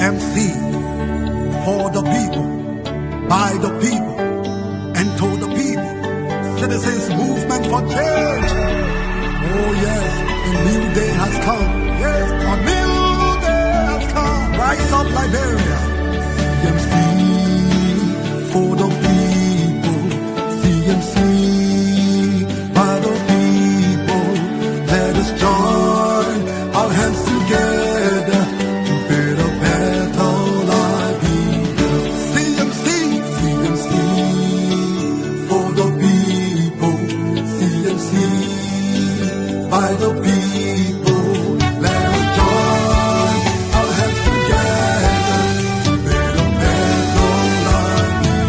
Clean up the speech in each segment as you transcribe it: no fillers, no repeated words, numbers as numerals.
CMC, for the people, by the people, and to the people. Citizens Movement for Change. Oh yes, a new day has come. Yes, a new day has come. Rise up, Liberia. CMC, for the people. CMC, by the people. Let us join our hands together to build a better Liberia. CMC, CMC, for the people. CMC, by the people. Let us join our hands together to build a better Liberia.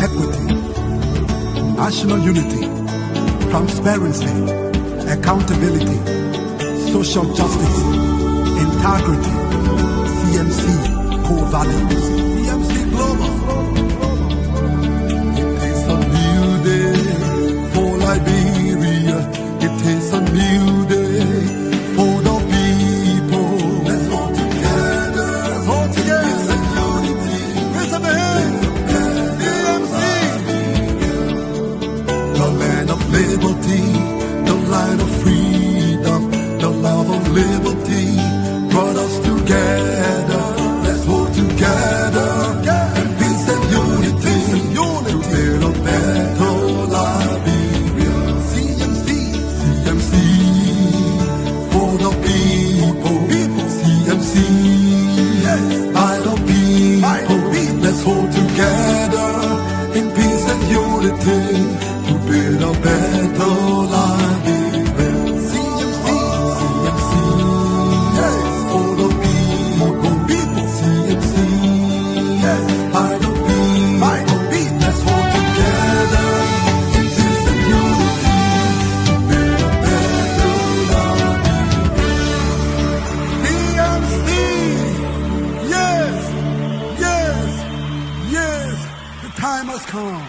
Equity, national unity, transparency, accountability, social justice, integrity, CMC core values. CMC Global. It is a new day for Liberia. It is a new day for the people. Let's all together. Let's all together. It's a unity. Raise up a hand. CMC. The land of liberty, the light of freedom, the love of liberty brought us together. Let's hold together in peace and unity to build a better Liberia. CMC, CMC, for the people. CMC, yes, by the people. Let's hold together in peace and unity to build a better Liberia. CMC, CMC, yes, for the people. CMC, yes, by the people. Let's hold together in peace and unity to build a better Liberia. CMC, yes, yes, yes, the time has come.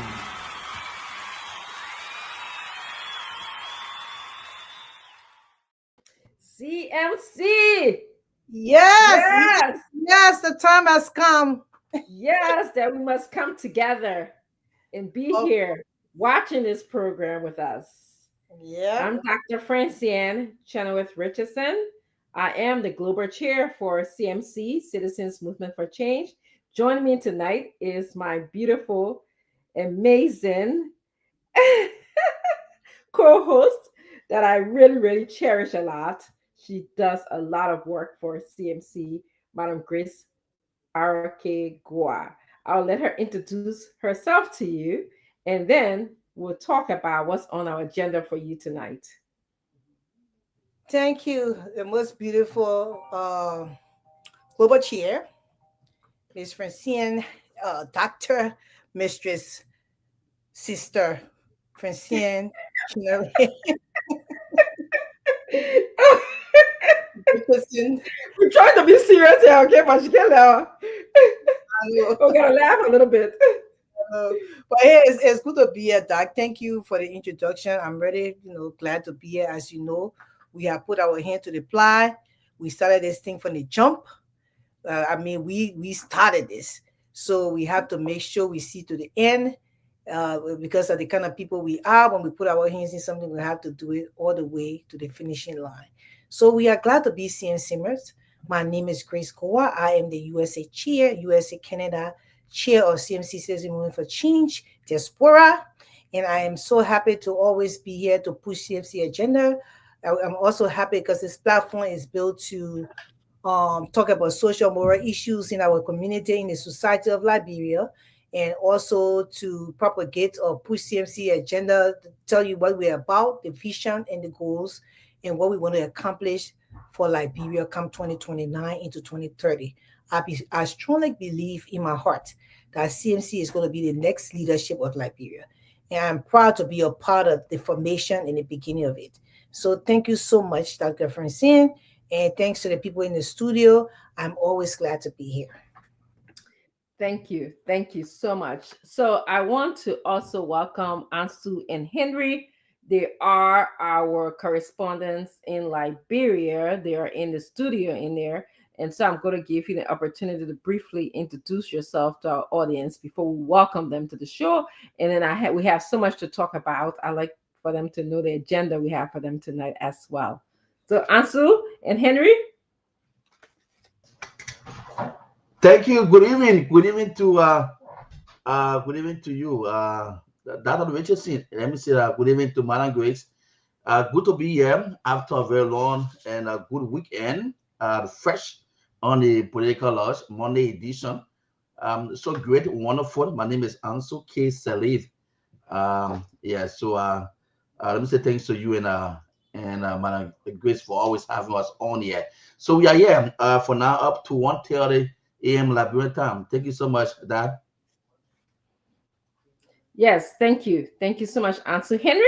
CMC. Yes, the time has come. Yes, that we must come together and be here watching this program with us. Yeah. I'm Dr. Francianne Chenoweth Richardson. I am the Global Chair for CMC, Citizens Movement for Change. Joining me tonight is my beautiful, amazing co-host that I really, really cherish a lot. She does a lot of work for CMC, Madam Grace R.K. Gua. I'll let her introduce herself to you, and then we'll talk about what's on our agenda for you tonight. Thank you, the most beautiful global chair, Miss Francine, Dr. Mistress, Sister Francine. We're trying to be serious here, okay? But she can't laugh. We're gonna laugh a little bit. But hey, it's good to be here, Doc. Thank you for the introduction. I'm really, glad to be here. As you know, we have put our hand to the plow. We started this thing from the jump. We started this, so we have to make sure we see to the end. Because of the kind of people we are, when we put our hands in something, we have to do it all the way to the finishing line. So we are glad to be CMCers. My name is Grace Kowa. I am the USA Chair, USA Canada Chair of CMC Citizen Movement for Change Diaspora. And I am so happy to always be here to push CMC agenda. I'm also happy because this platform is built to talk about social moral issues in our community, in the society of Liberia, and also to propagate or push CMC agenda, to tell you what we're about, the vision and the goals, and what we want to accomplish for Liberia come 2029 into 2030. I strongly believe in my heart that CMC is going to be the next leadership of Liberia. And I'm proud to be a part of the formation and the beginning of it. So thank you so much, Dr. Francine. And thanks to the people in the studio. I'm always glad to be here. Thank you. Thank you so much. So I want to also welcome Ansu and Henry. They are our correspondents in Liberia. They are in the studio in there. And so I'm going to give you the opportunity to briefly introduce yourself to our audience before we welcome them to the show. And then we have so much to talk about. I like for them to know the agenda we have for them tonight as well. So Ansu and Henry. Thank you. Good evening. Good evening to you. Dr. Richardson. Let me say that. Good evening to Madam Grace. Good to be here after a very long and a good weekend. Fresh on the Political Lounge Monday edition. So great, wonderful. My name is Ansu K. Salif. Yeah. So let me say thanks to you and Madam Grace for always having us on here. So we are here for now up to 1:30 a.m. Liberian time. Thank you so much, Dad. Yes, thank you. Thank you so much, Ansu. Henry?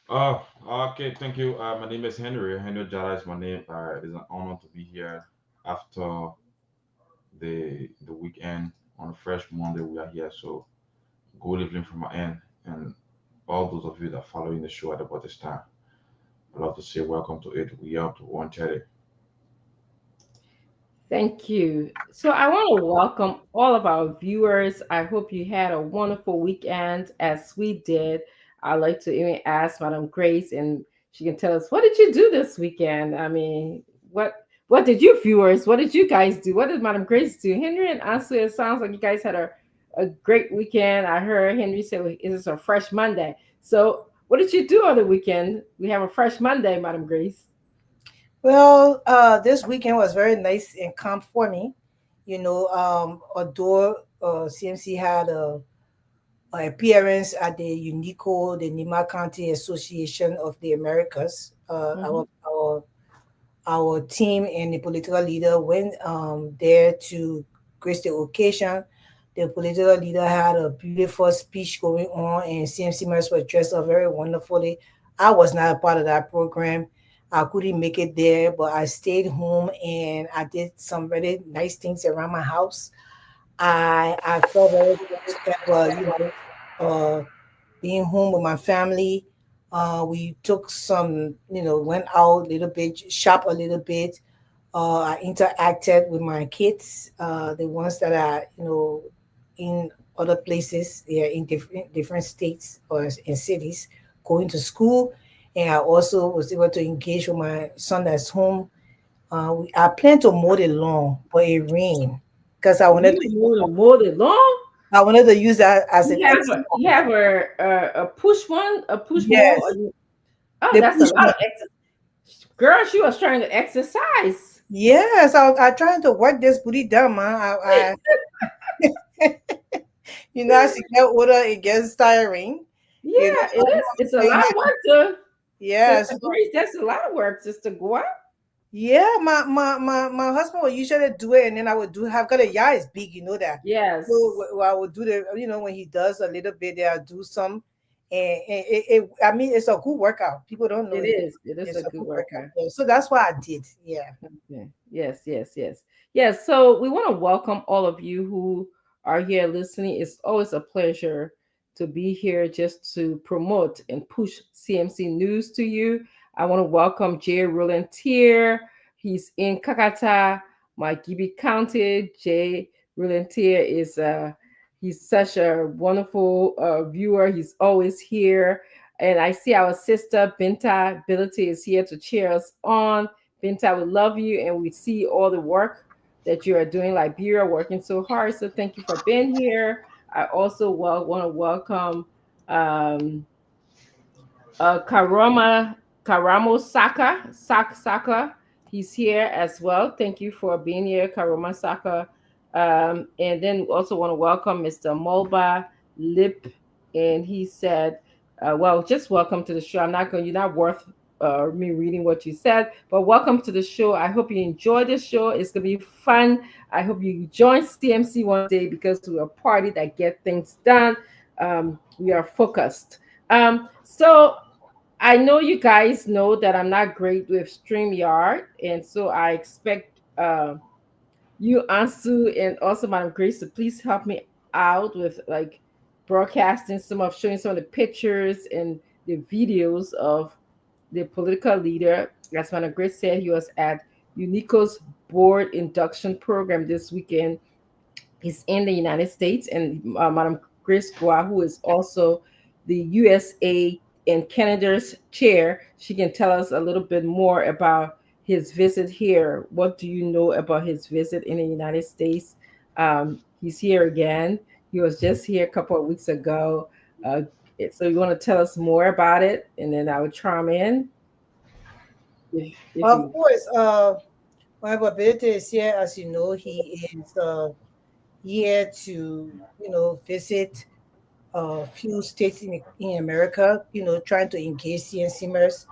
Okay, thank you. My name is Henry. Henry Jara is my name. It is an honor to be here after the weekend on a fresh Monday. We are here, so good evening from my end, and all those of you that are following the show at about this time. I'd love to say welcome to it. We are up to 1:30. Thank you. So I want to welcome all of our viewers. I hope you had a wonderful weekend as we did. I'd like to even ask Madam Grace, and she can tell us, what did you do this weekend? I mean, what did you viewers? What did you guys do? What did Madam Grace do? Henry and Ansu, it sounds like you guys had a great weekend. I heard Henry say, "Well, it is a fresh Monday." So what did you do on the weekend? We have a fresh Monday, Madam Grace. Well, this weekend was very nice and calm for me. Although CMC had a appearance at the UNICO, the Nima County Association of the Americas. Mhm. Our team and the political leader went there to grace the occasion. The political leader had a beautiful speech going on, and CMC members were dressed up very wonderfully. I was not a part of that program. I couldn't make it there, but I stayed home and I did some very nice things around my house. I felt very comfortable, being home with my family. We took some, went out a little bit, shop a little bit. I interacted with my kids, the ones that are, in other places, yeah, in different states or in cities, going to school. And I also was able to engage with my son that's home. I planned to mow the lawn, but it rained because You want to mow the lawn? I wanted to use that as an You exercise. have a push one, a push more. Yes, Oh, the that's a push lot one. of exercise. Girl, she was trying to exercise. Yes, I trying to work this booty down, man. As you get older, it gets tiring. Yeah, it So is. It's a I lot had, of work to yeah, Sister so Grace. That's a lot of work, Sister Gua. yeah, my husband would usually do it, and then I would do have got a yard is big, you know that. So Yes, I would do the, when he does a little bit, there, I'll do some, I mean, it's a good workout. People don't know it it. is. It is a It's a good good workout. worker. Yeah, so that's what I did. Yeah. Okay. Yes, yes, yes. Yes, so we want to welcome all of you who are here listening. It's always a pleasure to be here just to promote and push CMC news to you. I want to welcome Jay Rolantier. He's in Kakata, Maigibi County. Jay Rolantier is he's such a wonderful viewer. He's always here. And I see our sister Binta Ability is here to cheer us on. Binta, we love you and we see all the work that you are doing, Liberia, working so hard. So thank you for being here. I also want to welcome um, Karamo Saka. He's here as well. Thank you for being here, Karama Saka. And then we also want to welcome Mr. Mulba Lip. And he said, well, just welcome to the show. You're not worth me reading what you said, but welcome to the show. I hope you enjoy the show. It's going to be fun. I hope you join CMC one day because we're a party that get things done. We are focused. So I know you guys know that I'm not great with StreamYard, and so I expect you, Ansu, and also Madam Grace, to please help me out with like broadcasting showing some of the pictures and the videos of the political leader. As Madam Grace said, he was at UNICO's board induction program this weekend. He's in the United States, and Madam Grace Goa, who is also the USA and Canada's chair, she can tell us a little bit more about his visit here. What do you know about his visit in the United States? He's here again. He was just here a couple of weeks ago. Uh, so you want to tell us more about it, and then I would chime in if Of you. course, my ability is here. As you know, he is here to, visit a few states in America, trying to engage CNCMers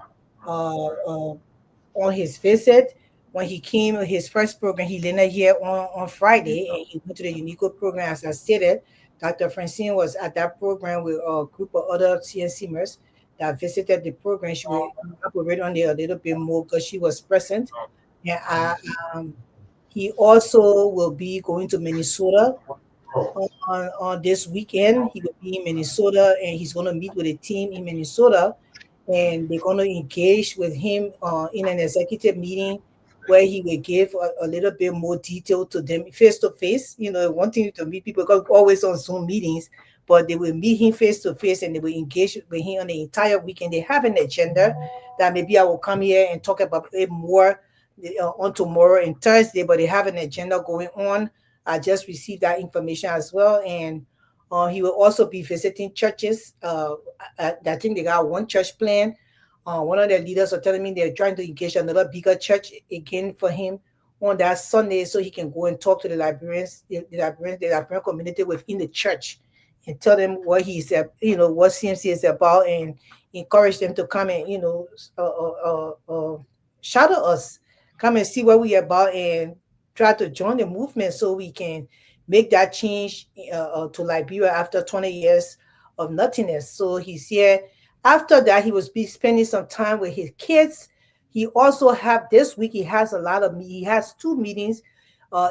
on his visit. When he came, his first program, he landed here on Friday, and he went to the UNICO program. As I stated, Dr. Francine was at that program with a group of other CNCMers that visited the program. She will operate on it a little bit more because she was present. And he also will be going to Minnesota on this weekend. He will be in Minnesota, and he's going to meet with a team in Minnesota, and they're going to engage with him in an executive meeting where he will give a little bit more detail to them face to face. Wanting to meet people because we're always on Zoom meetings, but they will meet him face to face, and they will engage with him on the entire weekend. They have an agenda that maybe I will come here and talk about it more on tomorrow and Thursday, but they have an agenda going on. I just received that information as well. And he will also be visiting churches. I think they got one church plan. One of their leaders are telling me they're trying to engage another bigger church again for him on that Sunday so he can go and talk to the Liberians, the Liberian community within the church, and tell them what he's, what CMC is about, and encourage them to come and, shadow us, come and see what we're about, and try to join the movement so we can make that change to Liberia after 20 years of nothingness. So he's here. After that, he was be spending some time with his kids. He also have this week. He has he has two meetings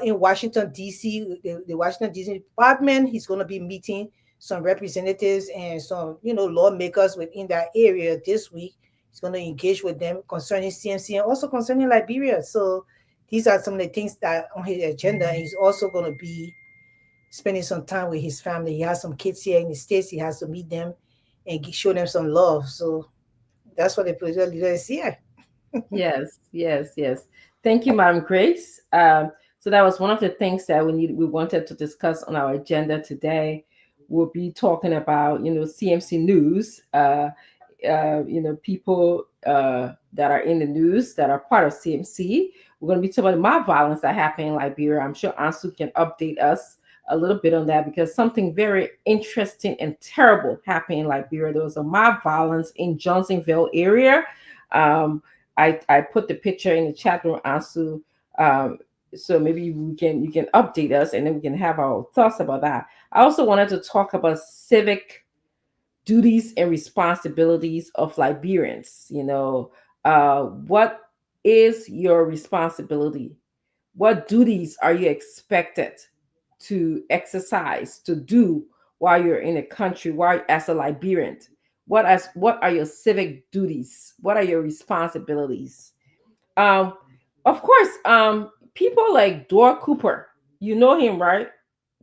in Washington D.C. The Washington D.C. department. He's going to be meeting some representatives and some lawmakers within that area this week. He's going to engage with them concerning CMC and also concerning Liberia. So these are some of the things that on his agenda. He's also going to be spending some time with his family. He has some kids here in the States. He has to meet them and show them some love. So that's what the political leader is here. Yes, yes, yes. Thank you, Madam Grace. So that was one of the things that we wanted to discuss on our agenda today. We'll be talking about CMC news. People that are in the news that are part of CMC. We're going to be talking about mob violence that happened in Liberia. I'm sure Ansu can update us a little bit on that because something very interesting and terrible happened in Liberia. There was a mob violence in Johnsonville area. I put the picture in the chat room, Ansu. So maybe you can update us and then we can have our thoughts about that. I also wanted to talk about civic duties and responsibilities of Liberians. What is your responsibility? What duties are you expected to exercise, to do while you're in a country, while as a Liberian? What are your civic duties? What are your responsibilities? Um, of course, people like Dora Cooper, you know him, right?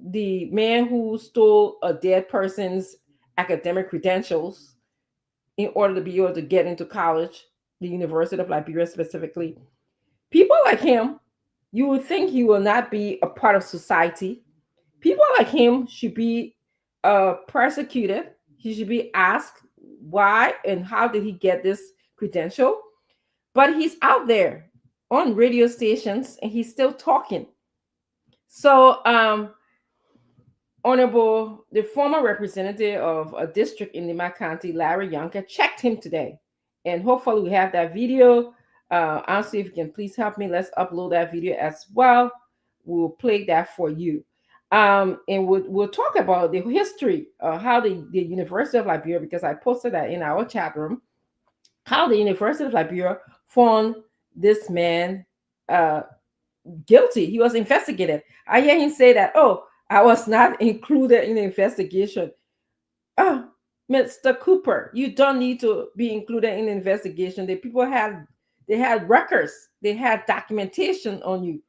The man who stole a dead person's academic credentials in order to be able to get into college, the University of Liberia specifically. People like him, you would think he will not be a part of society. People like him should be persecuted. He should be asked why and how did he get this credential. But he's out there on radio stations and he's still talking. So, the former representative of a district in Lima County, Larry Yonka, checked him today. And hopefully we have that video. Honestly, if you can please help me, let's upload that video as well. We'll play that for you. And we'll talk about the history, how the University of Liberia, because I posted that in our chat room, how the University of Liberia found this man, guilty. He was investigated. I hear him say that, oh, I was not included in the investigation. Oh, Mr. Cooper, you don't need to be included in the investigation. The people had they had records, they had documentation on you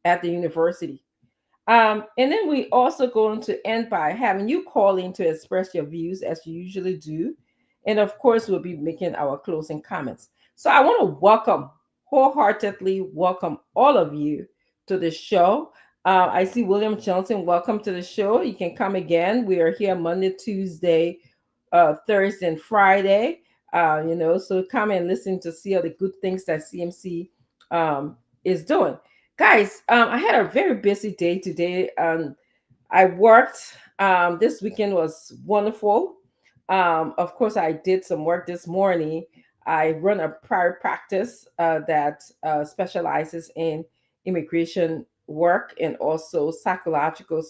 at the university. And then we also going to end by having you call in to express your views as you usually do. And of course, we'll be making our closing comments. So I want to wholeheartedly welcome all of you to the show. I see William Johnson. Welcome to the show. You can come again. We are here Monday, Tuesday, Thursday, and Friday. So come and listen to see all the good things that CMC is doing. Guys, I had a very busy day today. I worked. This weekend was wonderful. Of course, I did some work this morning. I run a private practice that specializes in immigration work and also psychological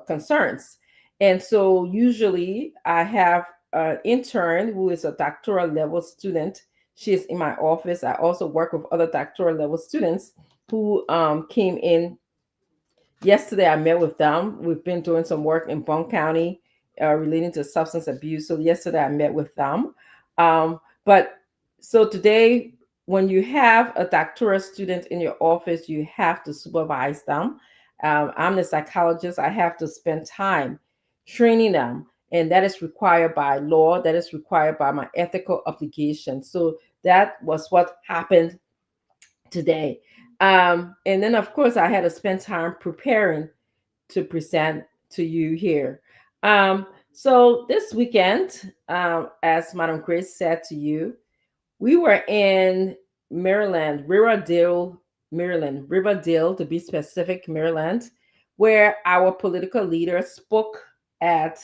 concerns. And so usually I have an intern who is a doctoral level student. She is in my office. I also work with other doctoral level students who came in yesterday. I met with them. We've been doing some work in Bone County relating to substance abuse. So yesterday I met with them. But so today, when you have a doctoral student in your office, you have to supervise them. I'm the psychologist. I have to spend time training them. And that is required by law. That is required by my ethical obligation. So that was what happened today. And then, of course, I had to spend time preparing to present to you here. So this weekend, as Madam Grace said to you, we were in Riverdale to be specific, Maryland, where our political leaders spoke at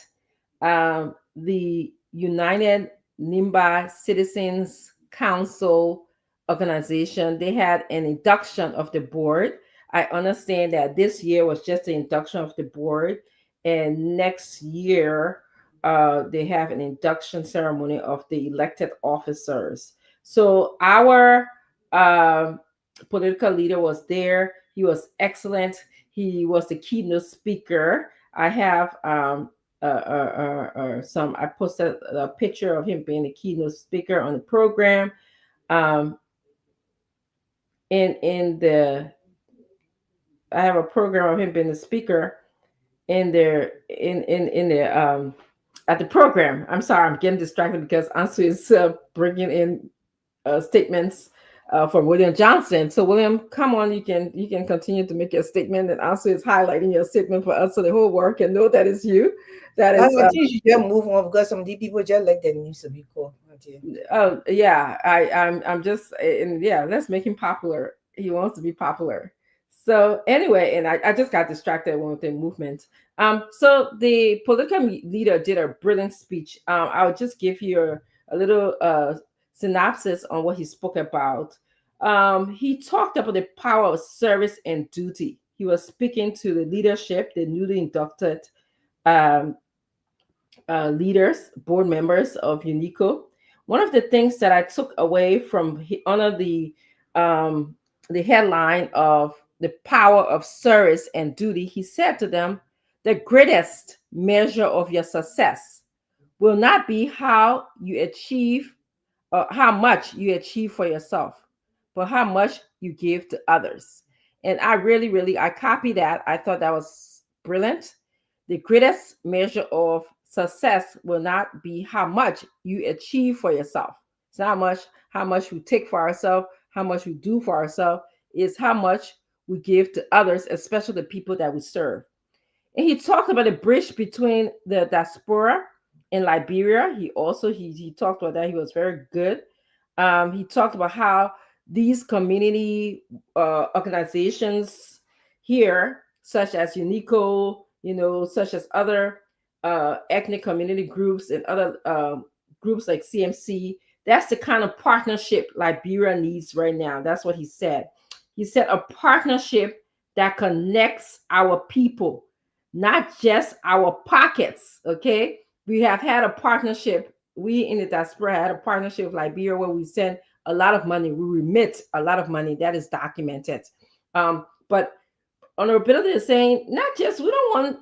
the United Nimba Citizens Council organization. They had an induction of the board. I understand that this year was just the induction of the board, and next year they have an induction ceremony of the elected officers. So our political leader was there. He was excellent. He was the keynote speaker. I have I posted a picture of him being the keynote speaker on the program. In the I have a program of him being the speaker in there in the at the program. I'm sorry, I'm getting distracted because Ansu is bringing in statements from William Johnson. So William, come on, you can continue to make your statement, and Ansu is highlighting your statement for us so the whole world can know that is you. That is. I think you should just move on because some of the people just like their names to be called. Oh yeah, I'm just yeah. Let's make him popular. He wants to be popular. So anyway, and I just got distracted with the movement. So the political leader did a brilliant speech. I'll just give you a little synopsis on what he spoke about. He talked about the power of service and duty. He was speaking to the leadership, the newly inducted leaders, board members of UNICO. One of the things that I took away from under the headline of the power of service and duty, he said to them, the greatest measure of your success will not be how you achieve or how much you achieve for yourself, but how much you give to others. And I really, I copied that. I thought that was brilliant. The greatest measure of success will not be how much you achieve for yourself. It's not how much we take for ourselves, how much we do for ourselves. It's how much we give to others, especially the people that we serve. And he talked about the bridge between the diaspora in Liberia. He also he talked about that. He was very good. He talked about how these community organizations here, such as UNICO, such as other ethnic community groups and other groups like CMC, that's the kind of partnership Liberia needs right now. That's what he said. He said a partnership that connects our people, not just our pockets. Okay, we have had a partnership. We in the diaspora had a partnership with Liberia where we send a lot of money. We remit a lot of money. That is documented. But honorability is saying not just we don't want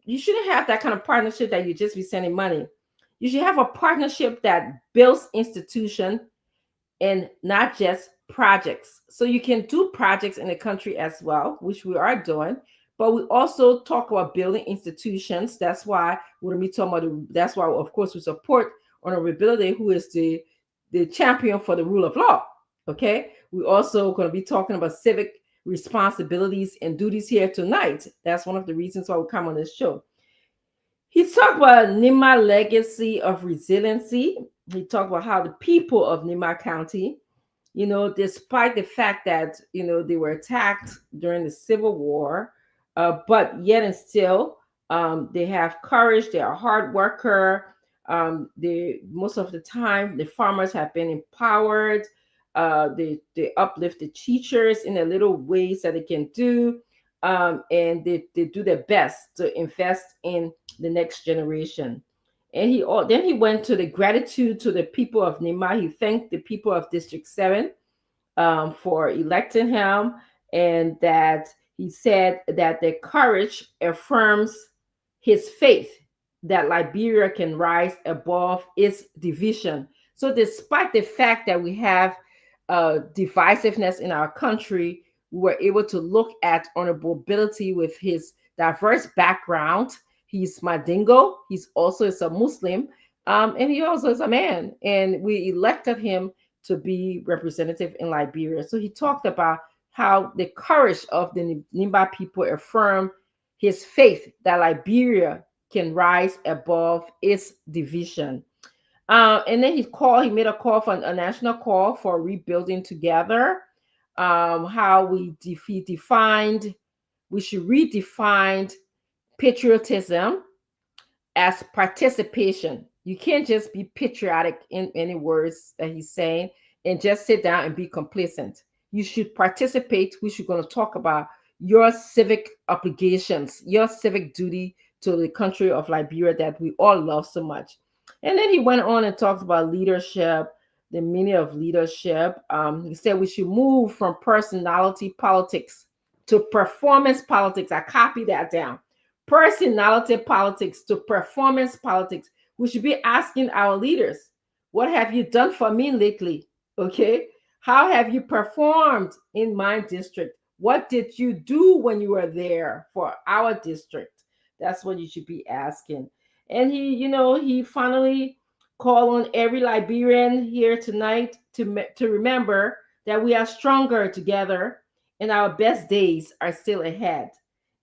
you shouldn't have that kind of partnership that you just be sending money. You should have a partnership that builds institution and not just projects. So you can do projects in the country as well, which we are doing. But we also talk about building institutions. That's why we're going to be talking about. That's why, of course, we support honorability, who is the champion for the rule of law. Okay. We're also going to be talking about civic responsibilities and duties here tonight. That's one of the reasons why we come on this show. He talked about Nima legacy of resiliency. He talked about how the people of Nima County, despite the fact that, they were attacked during the Civil War, but yet and still, they have courage. They are a hard worker. They most of the time, the farmers have been empowered. They uplift the teachers in the little ways that they can do. And they do their best to invest in the next generation. And then he went to the gratitude to the people of Nima. He thanked the people of District 7 for electing him, and that he said that their courage affirms his faith that Liberia can rise above its division. So despite the fact that we have divisiveness in our country, we were able to look at honorability with his diverse background. He's Madingo. He's also is a Muslim, and he also is a man. And we elected him to be representative in Liberia. So he talked about how the courage of the Nimba people affirm his faith that Liberia can rise above its division. And then he made a call for a national call for rebuilding together. How he defined, we should redefine patriotism as participation. You can't just be patriotic in any words that he's saying and just sit down and be complacent. You should participate. We should going to talk about your civic obligations, your civic duty to the country of Liberia that we all love so much. And then he went on and talked about leadership, the meaning of leadership. He said we should move from personality politics to performance politics. I copied that down. Personality politics to performance politics. We should be asking our leaders, what have you done for me lately? Okay. How have you performed in my district? What did you do when you were there for our district? That's what you should be asking. And he finally called on every Liberian here tonight to remember that we are stronger together and our best days are still ahead.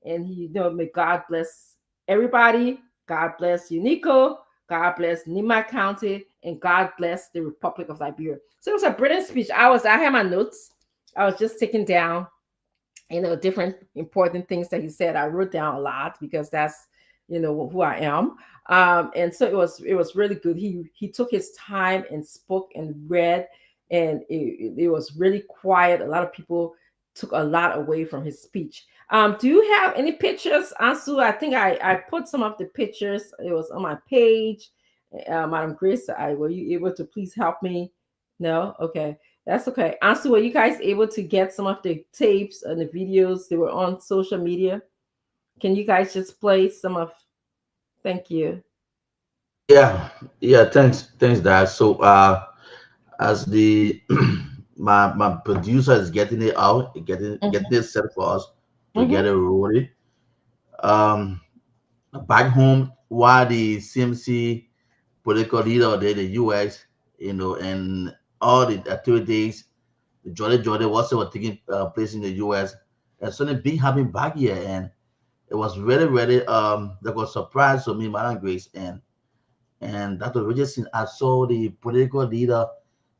And may God bless everybody. God bless Unico. God bless Nima County, and God bless the Republic of Liberia. So it was a brilliant speech. I had my notes. I was just taking down, different important things that he said. I wrote down a lot because that's, who I am. And so it was really good. He took his time and spoke and read, and it was really quiet. A lot of people took a lot away from his speech. Do you have any pictures, Ansu? I think I put some of the pictures. It was on my page. Madam Grace, were you able to please help me? No? Okay. That's okay. Ansu, were you guys able to get some of the tapes and the videos? They were on social media. Can you guys just play some of? Thank you. Yeah. Thanks, Dad. So, as the my producer is getting it out, getting it set for us to get it rolling. Um, Back home, while the CMC political leader there, the US, and all the activities, the Jordan whatsoever taking place in the US, and something big happening back here, and it was really, really that was surprise to me, Madam Grace, and that was really seen. I saw the political leader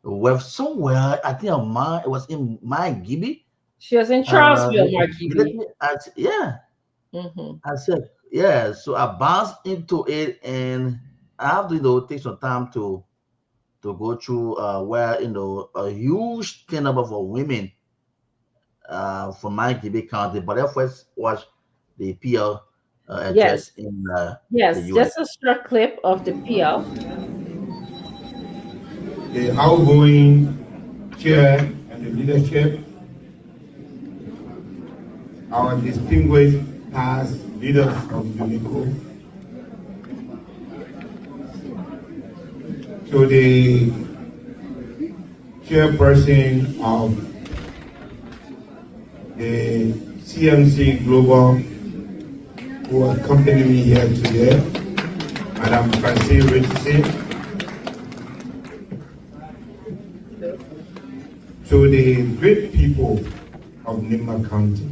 with somewhere, I think it was in my Gibby. She was in Charlesville, Mark Gibby. Yeah. I said, yeah. So I bounced into it, and I have to, take some time to go through where a huge number of women from my Gibby County, but that first was the PL address in the yes, US. just a short clip of the PL. The outgoing chair and the leadership our distinguished past leaders of UNICO, to the chairperson of the CMC Global who accompany me here today, Madam Francine Richardson, to the great people of Nimba County.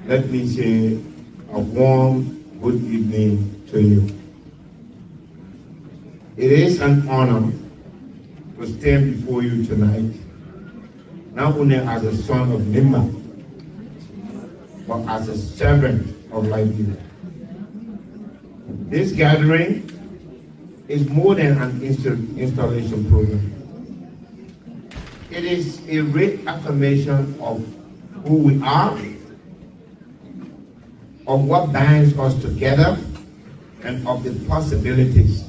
Let me say a warm good evening to you. It is an honor to stand before you tonight, not only as a son of Nimba, but as a servant of Liberia. This gathering is more than an installation program. It is a great affirmation of who we are, of what binds us together, and of the possibilities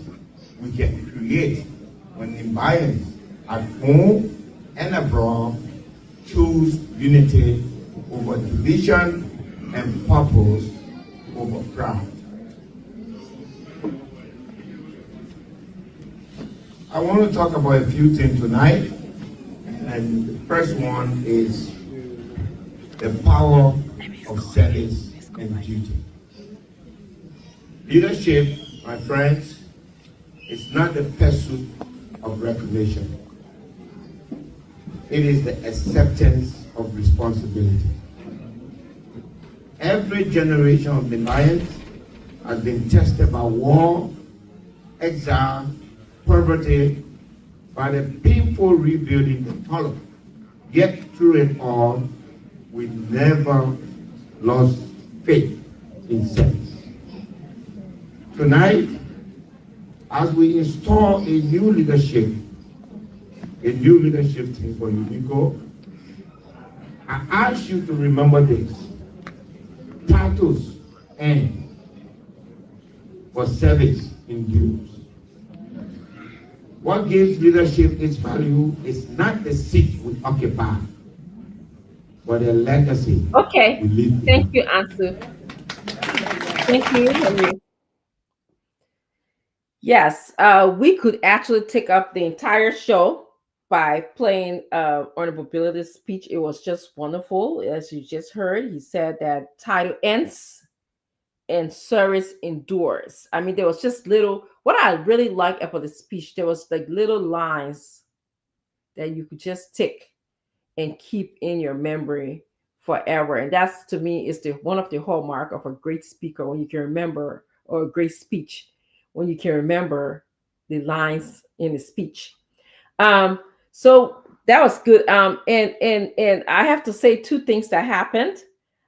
we can create when Nimbayans at home and abroad choose unity over division and purpose over pride. I want to talk about a few things tonight, and the first one is the power of service and duty. Leadership, my friends, is not the pursuit of recognition. It is the acceptance of responsibility. Every generation of Lions has been tested by war, exile, poverty, by the painful rebuilding that followed. Yet through it all, we never lost faith in service. Tonight, as we install a new leadership team for UNICO, I ask you to remember this. Titles end for service endures. What gives leadership its value is not the seat we occupy, but the legacy Okay. we leave Thank behind. you, Ansu. Thank you, Henry. Yes, we could actually take up the entire show by playing Honorable Billy's speech. It was just wonderful. As you just heard, he said that title ends and service endures. I mean, there was just little, what I really liked about the speech, there was like little lines that you could just take and keep in your memory forever. And that's, to me, is the one of the hallmark of a great speaker, when you can remember, or a great speech, when you can remember the lines in the speech. So that was good. And I have to say two things that happened.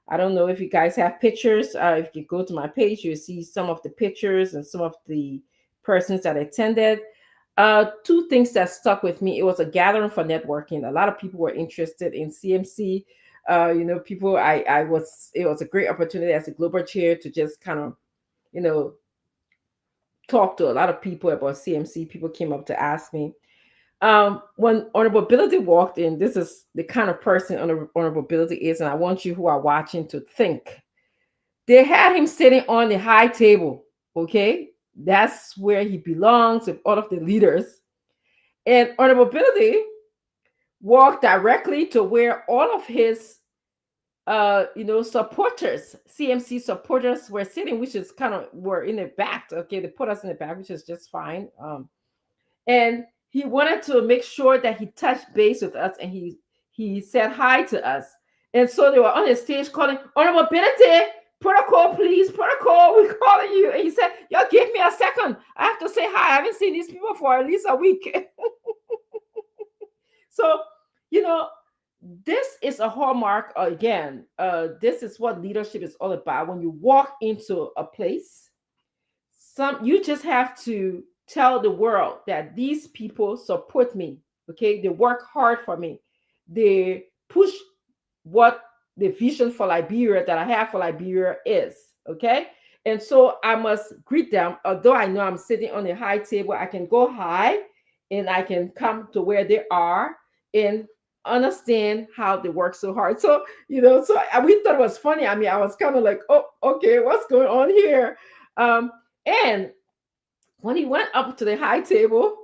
I don't know if you guys have pictures. If you go to my page, you'll see some of the pictures and some of the persons that attended. Two things that stuck with me. It was a gathering for networking. A lot of people were interested in CMC. People. I was. It was a great opportunity as a global chair to just kind of, talk to a lot of people about CMC. People came up to ask me. When Honorability walked in, this is the kind of person Honorability is, and I want you who are watching to think. They had him sitting on the high table. Okay, that's where he belongs with all of the leaders. And Honorability walked directly to where all of his supporters, CMC supporters, were sitting, which is kind of, were in the back. Okay, they put us in the back, which is just fine. And he wanted to make sure that he touched base with us, and he said hi to us. And so they were on the stage calling, Honorability, protocol, please, protocol, we're calling you. And he said, y'all give me a second. I have to say hi. I haven't seen these people for at least a week. So, this is a hallmark again. This is what leadership is all about. When you walk into a place, you just have to tell the world that these people support me. Okay, they work hard for me. They push what the vision for Liberia that I have for Liberia is. Okay, and so I must greet them. Although I know I'm sitting on a high table, I can go high and I can come to where they are and understand how they work so hard. So, so we thought it was funny. I mean, I was kind of like, oh, okay, what's going on here? And when he went up to the high table,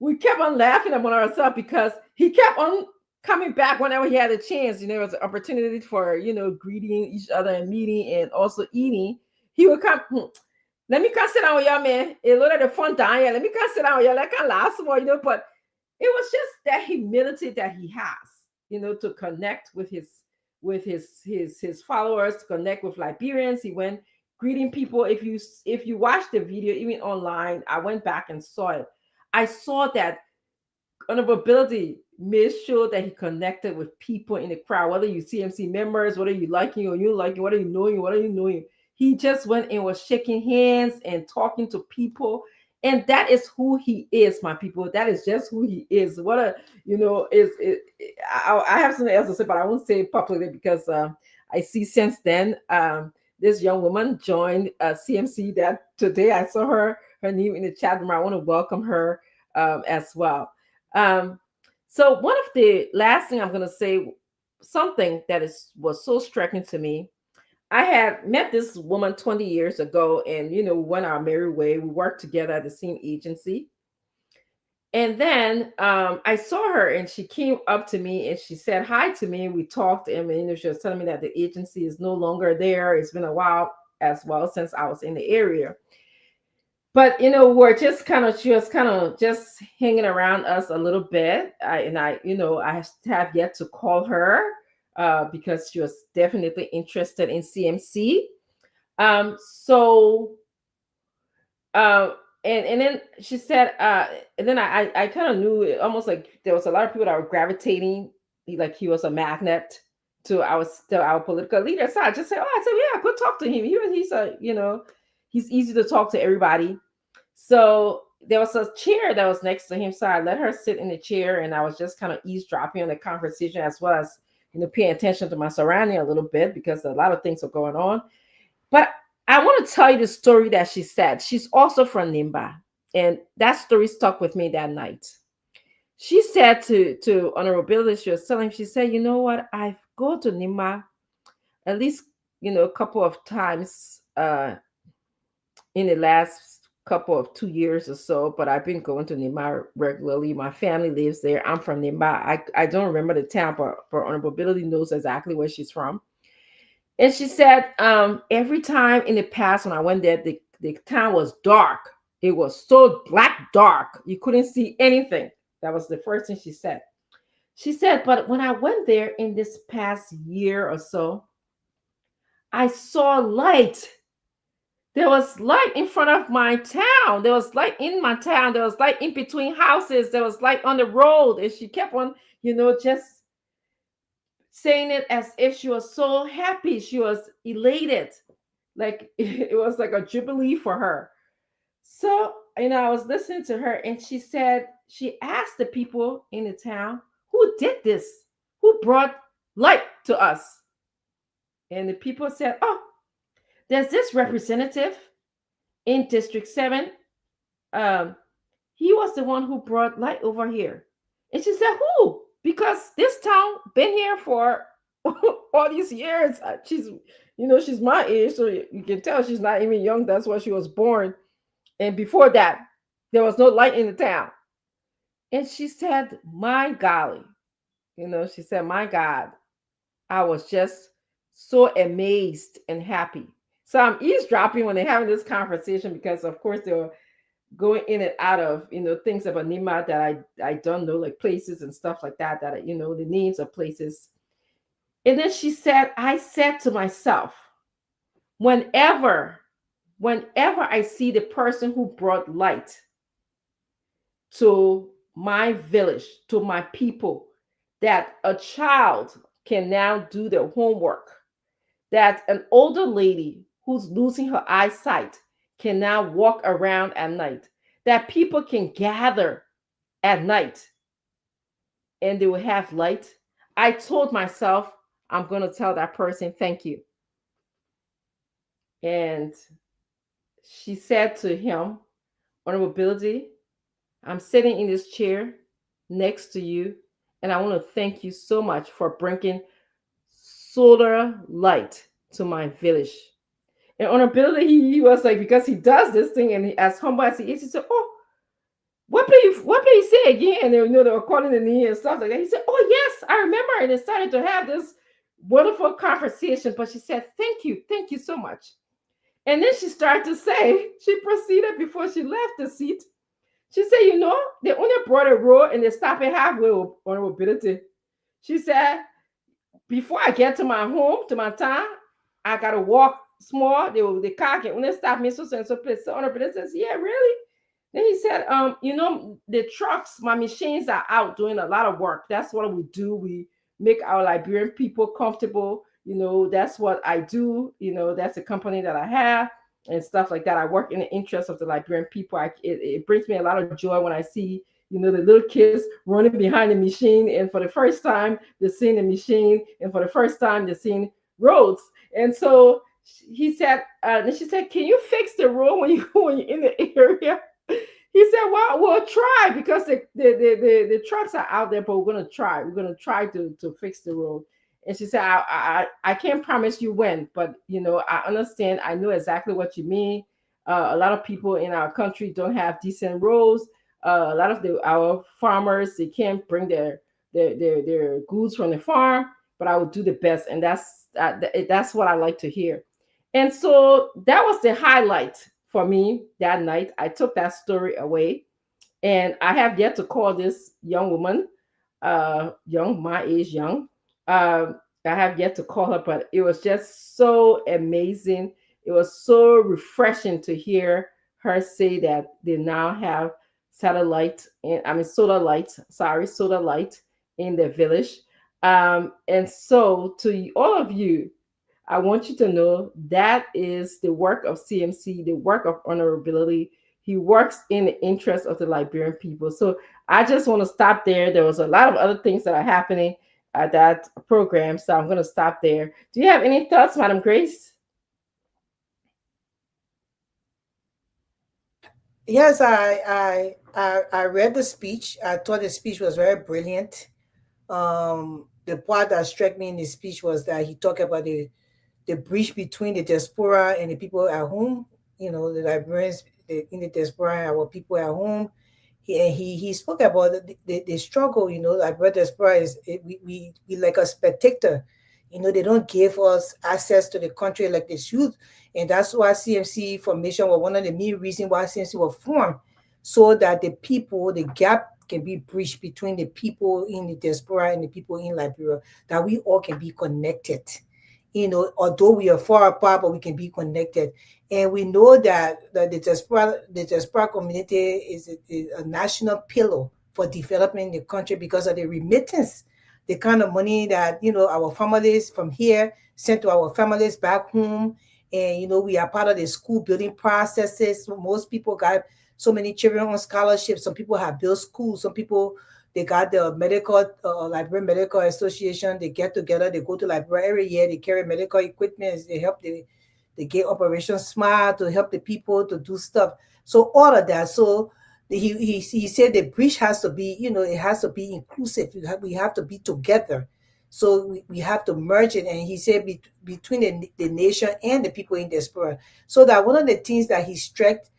we kept on laughing among ourselves because he kept on coming back whenever he had a chance. It was an opportunity for, greeting each other and meeting and also eating. He would come, let me come sit down with y'all, man. A lot of the fun time here. Let me come sit down with y'all. Like, I laugh some more, but it was just that humility that he has, to connect with his followers, to connect with Liberians. He went greeting people. If you watch the video, even online, I went back and saw it. I saw that honorability made sure that he connected with people in the crowd, whether you CMC members, whether you liking or you liking, whether you knowing. He just went and was shaking hands and talking to people. And that is who he is, my people. That is just who he is. What a, I have something else to say, but I won't say it publicly because I see since then this young woman joined CMC that today I saw her name in the chat room. I want to welcome her as well. So one of the last thing I'm going to say, something that was so striking to me. I had met this woman 20 years ago, and went our merry way. We worked together at the same agency. And then I saw her, and she came up to me and she said hi to me. We talked, and she was telling me that the agency is no longer there. It's been a while as well since I was in the area. But we're just she was kind of just hanging around us a little bit. I have yet to call her because she was definitely interested in CMC. And then she said, and then I kind of knew it, almost like there was a lot of people that were gravitating, like he was a magnet to our political leader. So I just said, yeah, go talk to him. He's easy to talk to everybody. So there was a chair that was next to him. So I let her sit in the chair, and I was just kind of eavesdropping on the conversation, as well as, paying attention to my surrounding a little bit because a lot of things are going on. But I want to tell you the story that she said. She's also from Nimba, and that story stuck with me that night. She said to Honorability, she was telling, she said, you know what? I go to Nimba at least, a couple of times in the last couple of 2 years or so, but I've been going to Nimba regularly. My family lives there. I'm from Nimba. I don't remember the town, but Honorability knows exactly where she's from. And she said, every time in the past when I went there, the town was dark. It was so black dark. You couldn't see anything. That was the first thing she said. She said, but when I went there in this past year or so, I saw light. There was light in front of my town. There was light in my town. There was light in between houses. There was light on the road. And she kept on, just saying it as if she was so happy. She was elated. Like it was like a jubilee for her. So, I was listening to her, and she said, she asked the people in the town, who did this? Who brought light to us? And the people said, oh, there's this representative in District 7. He was the one who brought light over here. And she said, who? Because this town been here for all these years. She's my age, so you can tell she's not even young. That's why she was born. And before that, there was no light in the town. And she said, my golly, she said, my God, I was just so amazed and happy. So I'm eavesdropping when they're having this conversation because, of course, they were going in and out of, things about Nima that I don't know, like places and stuff like that, the names of places. And then she said, I said to myself, whenever I see the person who brought light to my village, to my people, that a child can now do their homework, that an older lady who's losing her eyesight can now walk around at night, that people can gather at night and they will have light. I told myself, I'm going to tell that person, thank you. And she said to him, Honorability, I'm sitting in this chair next to you, And I want to thank you so much for bringing solar light to my village. And on ability, he was like, because he does this thing, and he, as humble as he is, he said, "Oh, what play you say again?" And they were calling the knee and stuff like that. He said, "Oh yes, I remember." And they started to have this wonderful conversation. But she said, thank you so much." And then she started to say, she proceeded before she left the seat. She said, they only brought a road and they stopped it halfway on mobility. She said, before I get to my home, to my town, I gotta walk small. The car can only stop me so and so place. So honorable says, "Yeah, really?" Then he said, the trucks, my machines are out doing a lot of work. That's what we do. We make our Liberian people comfortable. That's what I do. That's a company that I have and stuff like that. I work in the interest of the Liberian people. It brings me a lot of joy when I see, the little kids running behind the machine. And for the first time, they're seeing the machine. And for the first time, they're seeing roads. And so he said, and she said, "Can you fix the road when you're in the area?" He said, "Well, we'll try because the trucks are out there, but we're gonna try. We're gonna try to fix the road." And she said, I can't promise you when, but I understand. I know exactly what you mean. A lot of people in our country don't have decent roads. A lot of our farmers, they can't bring their goods from the farm. But I will do the best, and that's what I like to hear. And so that was the highlight for me that night. I took that story away, and I have yet to call this young woman, young, my age, young. I have yet to call her, but it was just so amazing. It was so refreshing to hear her say that they now have satellite, and I mean solar light. Sorry, solar light in the village. And so to all of you, I want you to know that is the work of CMC, the work of honorability. He works in the interest of the Liberian people. So I just want to stop there. There was a lot of other things that are happening at that program, so I'm going to stop there. Do you have any thoughts, Madam Grace? Yes, I read the speech. I thought the speech was very brilliant. The part that struck me in the speech was that he talked about the breach between the diaspora and the people at home. The Liberians in the diaspora and our people at home. He spoke about the struggle. Like diaspora is we like a spectator. They don't give us access to the country like they should, and that's why CMC formation was one of the main reasons why CMC was formed, so that the gap can be bridged between the people in the diaspora and the people in Liberia, that we all can be connected. Although we are far apart, but we can be connected. And we know that the diaspora community is a national pillar for developing the country because of the remittance, the kind of money that our families from here sent to our families back home. And we are part of the school building processes. So most people got so many children on scholarships. Some people have built schools. Some people, they got the Liberian Medical Association. They get together. They go to Liberia every year. They carry medical equipment. They help they get Operation Smart to help the people to do stuff. So all of that. So he said the bridge has to be, it has to be inclusive. We have to be together. So we have to merge it. And he said between the nation and the people in diaspora. So that one of the things that he stressed,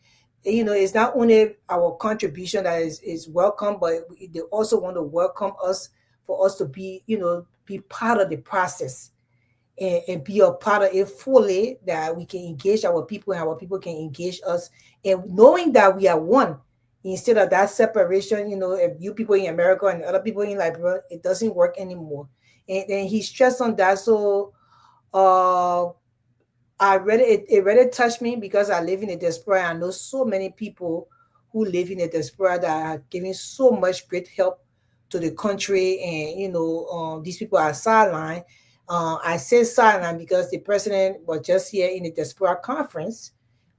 it's not only our contribution that is welcome, but they also want to welcome us for us to be part of the process and be a part of it fully, that we can engage our people and our people can engage us. And knowing that we are one, instead of that separation, if you people in America and other people in Liberia, it doesn't work anymore. And he stressed on that. So I read it. It really touched me because I live in a diaspora. I know so many people who live in a diaspora that are giving so much great help to the country, and these people are sidelined. I say sidelined because the president was just here in the diaspora conference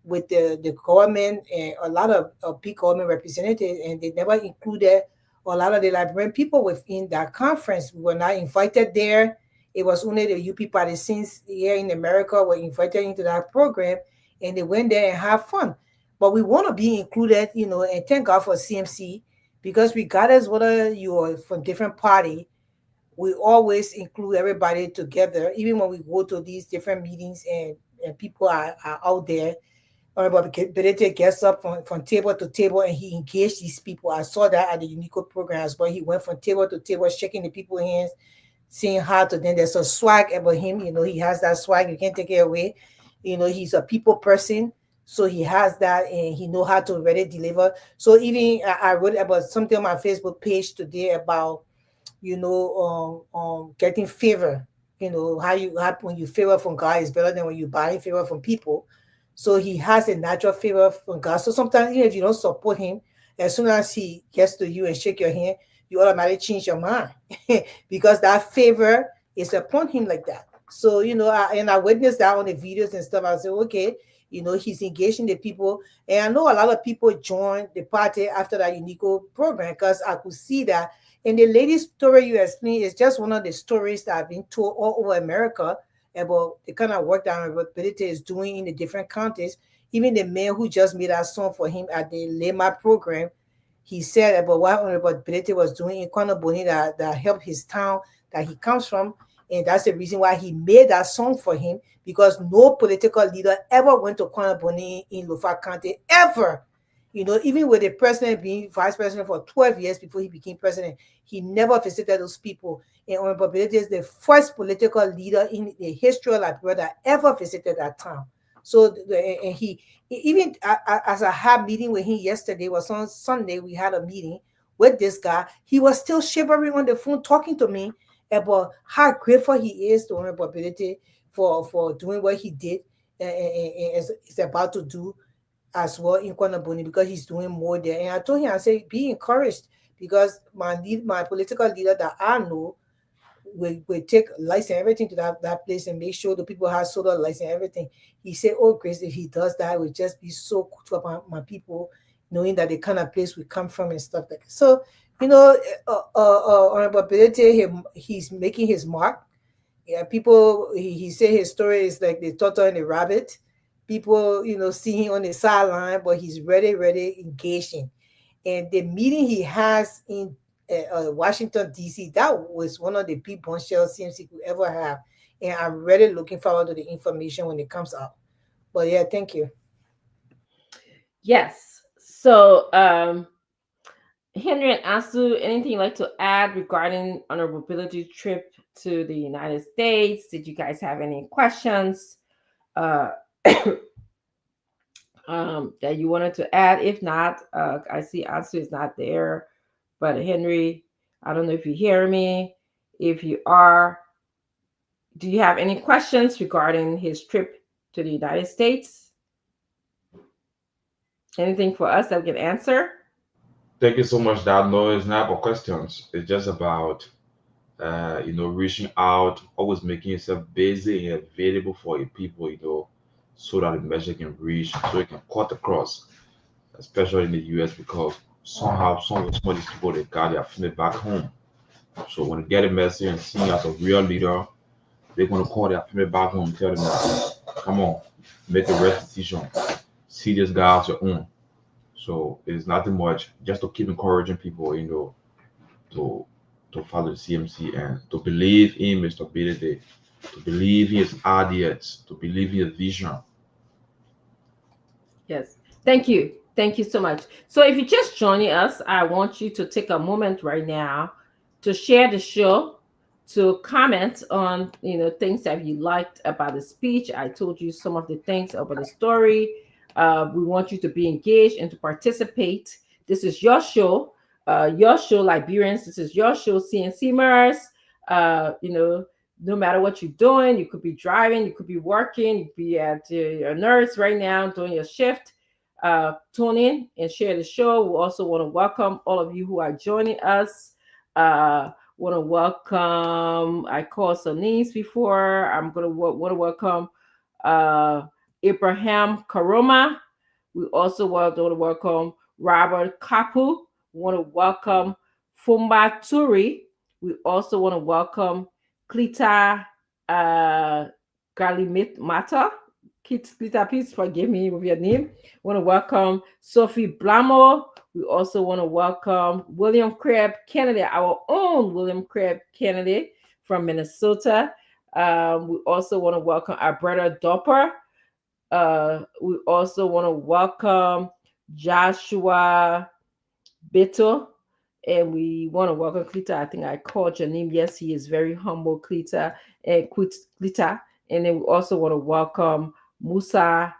with the government and a lot of big government representatives, and they never included a lot of the Liberian people within that conference. We were not invited there. It was only the UP partisans here in America were invited into that program, and they went there and have fun. But we want to be included, and thank God for CMC because regardless whether you are from different party, we always include everybody together, even when we go to these different meetings and people are out there. Honorable Benedict gets up from table to table and he engaged these people. I saw that at the UNICO programs, but he went from table to table, shaking the people's hands, saying hi to them. There's a swag about him. He has that swag. You can't take it away. He's a people person. So he has that and he know how to really deliver. So even I wrote about something on my Facebook page today about getting favor. How when you favor from God is better than when you buy favor from people. So he has a natural favor from God. So sometimes even if you don't support him, as soon as he gets to you and shake your hand, you automatically change your mind because that favor is upon him like that. So I witnessed that on the videos and stuff. I said, okay, he's engaging the people, and I know a lot of people joined the party after that Unico program because I could see that. And the lady's story you explained is just one of the stories that have been told all over America about the kind of work that Honorability is doing in the different counties. Even the man who just made that song for him at the Lema program, he said about what Honorability was doing in Kwanaboni that helped his town that he comes from. And that's the reason why he made that song for him, because no political leader ever went to Kwanaboni in Lofa County, ever. Even with the president being vice president for 12 years before he became president, he never visited those people. And Honorable is the first political leader in the history of Liberia that ever visited that town. So, and he even as I had meeting with him yesterday, was on Sunday, we had a meeting with this guy. He was still shivering on the phone talking to me about how grateful he is to Honorable for doing what he did and is about to do as well in Kwanaboni, because he's doing more there. And I told him, I said, be encouraged, because my political leader that I know will take license everything to that place and make sure the people have solar license and everything. He said, oh Grace, if he does that, it would just be so good for my people, knowing that the kind of place we come from and stuff like that. So, Honorable Ability, he's making his mark. Yeah, people, he said his story is like the turtle and the rabbit. People, see him on the sideline, but he's really engaging. And the meeting he has in Washington, D.C., that was one of the big bombshells CMC could ever have. And I'm really looking forward to the information when it comes out. But yeah, thank you. Yes. So, Henry and Asu, anything you'd like to add regarding Honorability trip to the United States? Did you guys have any questions that you wanted to add? If not, I see Asu is not there. But Henry, I don't know if you hear me. If you are, do you have any questions regarding his trip to the United States? Anything for us that we can answer? Thank you so much, Dad. No, it's not about questions. It's just about reaching out, always making yourself busy and available for your people, so that the message can reach, so it can cut across, especially in the US, because somehow some of these people they got their family back home. So when they get a message and see you as a real leader, they're gonna call their family back home and tell them that, come on, make the right decision. See this guy as your own. So it's nothing much, just to keep encouraging people, to follow the CMC and to believe in Mr. Ability, to believe in his ideas, to believe in his vision. Yes. Thank you. Thank you so much. So if you're just joining us, I want you to take a moment right now to share the show, to comment on things that you liked about the speech. I told you some of the things about the story. We want you to be engaged and to participate. This is your show, Liberians. This is your show, CNCmers. No matter what you're doing, you could be driving, you could be working, you could be at your nurse right now doing your shift. Tune in and share the show. We also want to welcome all of you who are joining us. Want to welcome, I called some names before. I'm going to want to welcome Abraham Karoma. We also want to welcome Robert Kapu. We want to welcome Fumba Turi. We also want to welcome Klita Galimata. Klita, please forgive me with your name. We want to welcome Sophie Blamo. We also want to welcome William Crabb Kennedy, our own William Crabb Kennedy from Minnesota. We also want to welcome our brother Dopper. We also want to welcome Joshua Beto, and we want to welcome Klita. I think I called your name. Yes, he is very humble, Klita. And then we also want to welcome Musa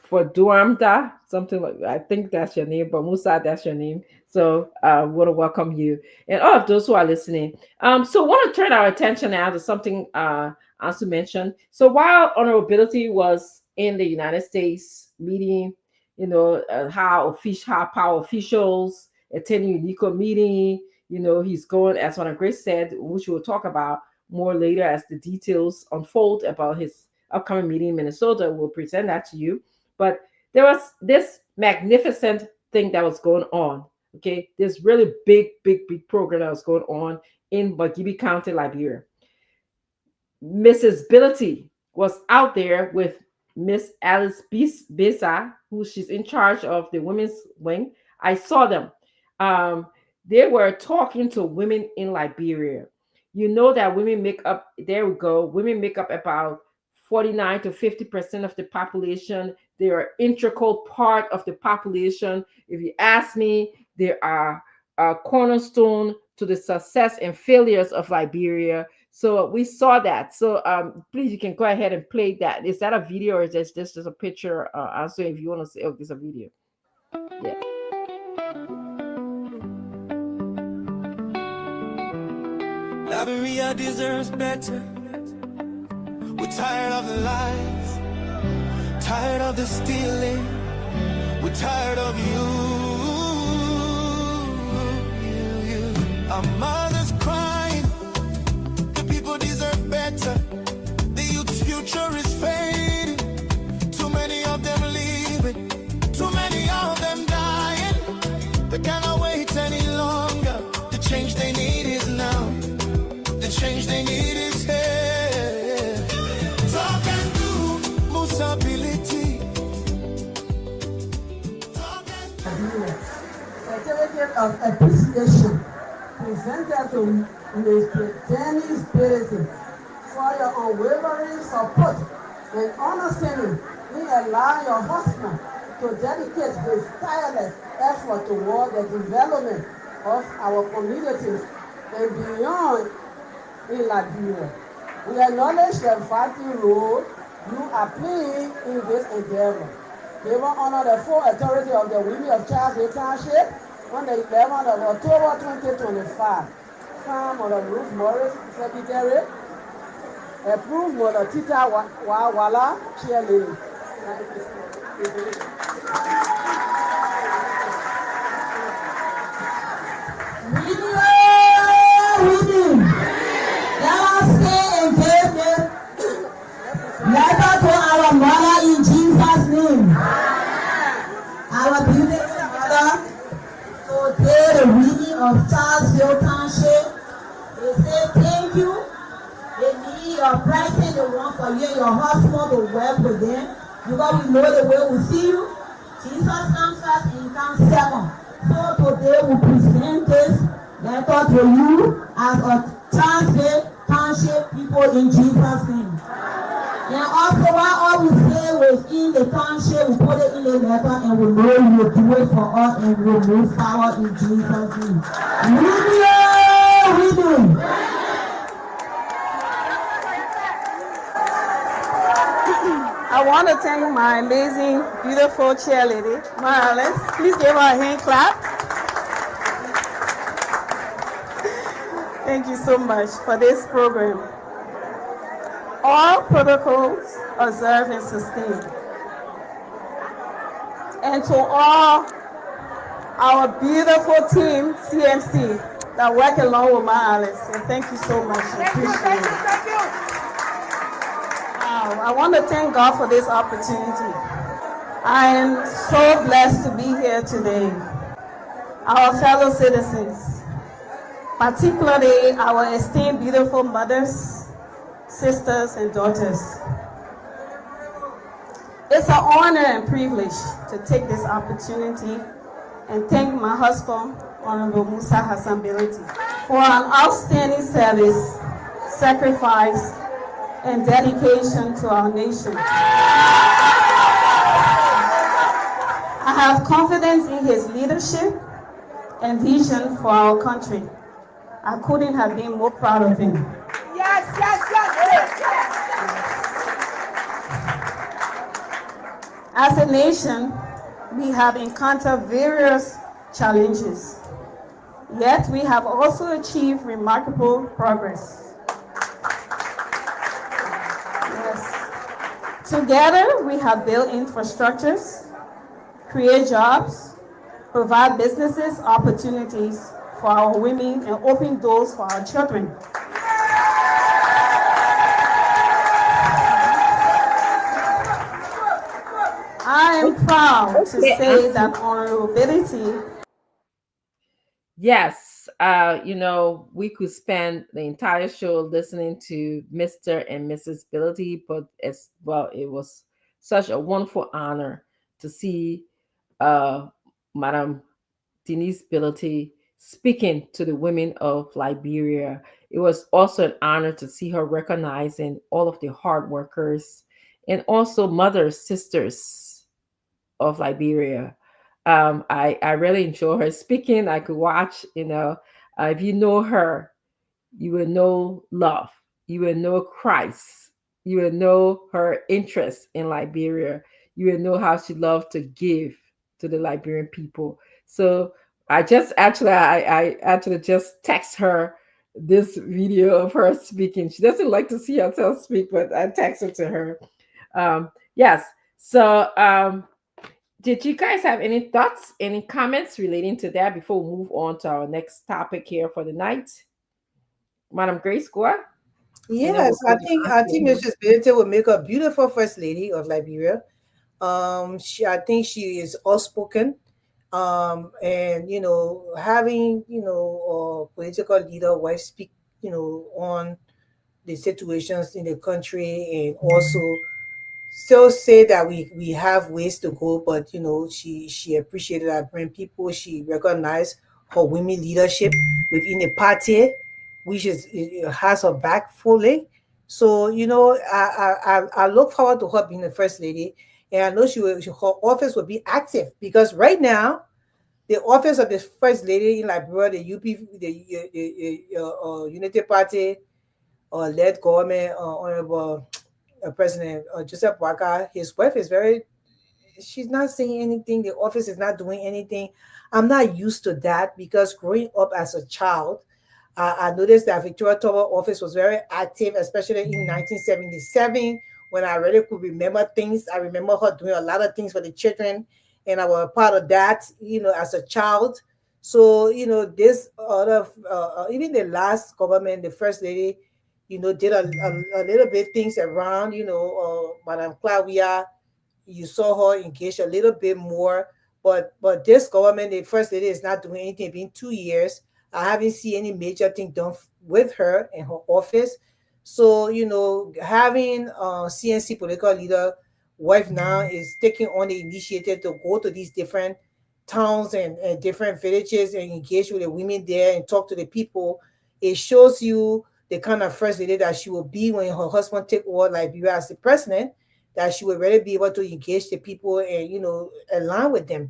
for Duamda, something like that. I think that's your name, but Musa, that's your name. So I want to welcome you and all of those who are listening. So want to turn our attention now to something Ansu mentioned. So while honorability was in the United States meeting, how power officials attending UNICO meeting, he's going, as one of Grace said, which we'll talk about more later as the details unfold about his upcoming meeting in Minnesota. We'll present that to you. But there was this magnificent thing that was going on. Okay, this really big program that was going on in Bagibi County, Liberia. Mrs. Bility was out there with Miss Alice Bisa, who she's in charge of the women's wing. I saw them. They were talking to women in Liberia. You know that women make up, women make up about 49 to 50% of the population. They are an integral part of the population. If you ask me, they are a cornerstone to the success and failures of Liberia. So we saw that. So please, you can go ahead and play that. Is that a video or is this just a picture? Also, if you want to say, oh, it's a video. Yeah. Liberia deserves better. We're tired of the lies, tired of the stealing. We're tired of you. Our mothers crying. The people deserve better. The youth's future is fading. Too many of them leaving. Too many of them dying. They cannot wait any longer. The change they need is now. The change they need is here. Talk and do, Musability. Certificate of appreciation presented to Mr. Dennis Bility for your unwavering support and understanding in allowing your husband to dedicate his tireless effort toward the development of our communities and beyond in Liberia. We acknowledge the vital role you are playing in this endeavor. They will honor the full authority of the women of Charlesville Township on the 11th of October 2025. Signed Mother Ruth Morris, Secretary. Approved Mother Tita Wala, Chairlady. Letter to our mother in Jesus' name. Our beautiful mother, today the reading of Charlesville Township. They say thank you. They need your presence. They want for you and your husband to work with them. Because we know the way we see you. Jesus comes first and he comes second. So today we present this letter to you as a Charlesville Township people in Jesus' name. And also, what all we say within the township, we put it in the letter and we know you will do it for us and we will move forward in Jesus' name. We do. I want to thank my amazing, beautiful cheerleader, Alice. Please give her a hand clap. Thank you so much for this program. All protocols observed and sustained. And to all our beautiful team, CMC, that work along with my Alice. And thank you so much. Thank you. I want to thank God for this opportunity. I am so blessed to be here today. Our fellow citizens, particularly our esteemed beautiful mothers, sisters and daughters. It's an honor and privilege to take this opportunity and thank my husband, Honorable Musa Hassan Belati, for an outstanding service, sacrifice, and dedication to our nation. I have confidence in his leadership and vision for our country. I couldn't have been more proud of him. Yes, yes, yes, yes, yes. As a nation, we have encountered various challenges, yet we have also achieved remarkable progress. Yes. Together, we have built infrastructures, create jobs, provide businesses opportunities for our women, and open doors for our children. I am proud to say that honorability. Yes, we could spend the entire show listening to Mr. and Mrs. Bility, but as well, it was such a wonderful honor to see Madam Denise Bility speaking to the women of Liberia. It was also an honor to see her recognizing all of the hard workers and also mothers, sisters of Liberia. I really enjoy her speaking. I could watch, if you know her, you will know love, you will know Christ, you will know her interest in Liberia, you will know how she loved to give to the Liberian people. So I actually just text her this video of her speaking. She doesn't like to see herself speak, but I texted to her. Yes. So did you guys have any thoughts, any comments relating to that before we move on to our next topic here for the night? Madam Grace, go on. Yes, I think Mrs. Benedict will make a beautiful first lady of Liberia. I think she is outspoken, and having a political leader wife speak on the situations in the country, and also still say that we have ways to go, but she appreciated our brand people. She recognized her women leadership within the party, which is it has her back fully. So I look forward to her being the first lady, and I know her office will be active, because right now the office of the first lady in Liberia, the UP, the Unity Party led government, Honorable President Joseph Waka, his wife is she's not saying anything. The office is not doing anything. I'm not used to that, because growing up as a child, I noticed that Victoria Tower office was very active, especially in 1977, when I really could remember things. I remember her doing a lot of things for the children, and I was a part of that, as a child. So, this other, even the last government, the first lady, did a little bit things around, Madame Claudia. You saw her engage a little bit more, but this government, the first lady, is not doing anything. It's been 2 years. I haven't seen any major thing done with her in her office. So, having CNC political leader wife now is taking on the initiative to go to these different towns and different villages and engage with the women there and talk to the people. It shows you the kind of first lady that she will be when her husband take over Liberia as the president, that she will really be able to engage the people and, align with them.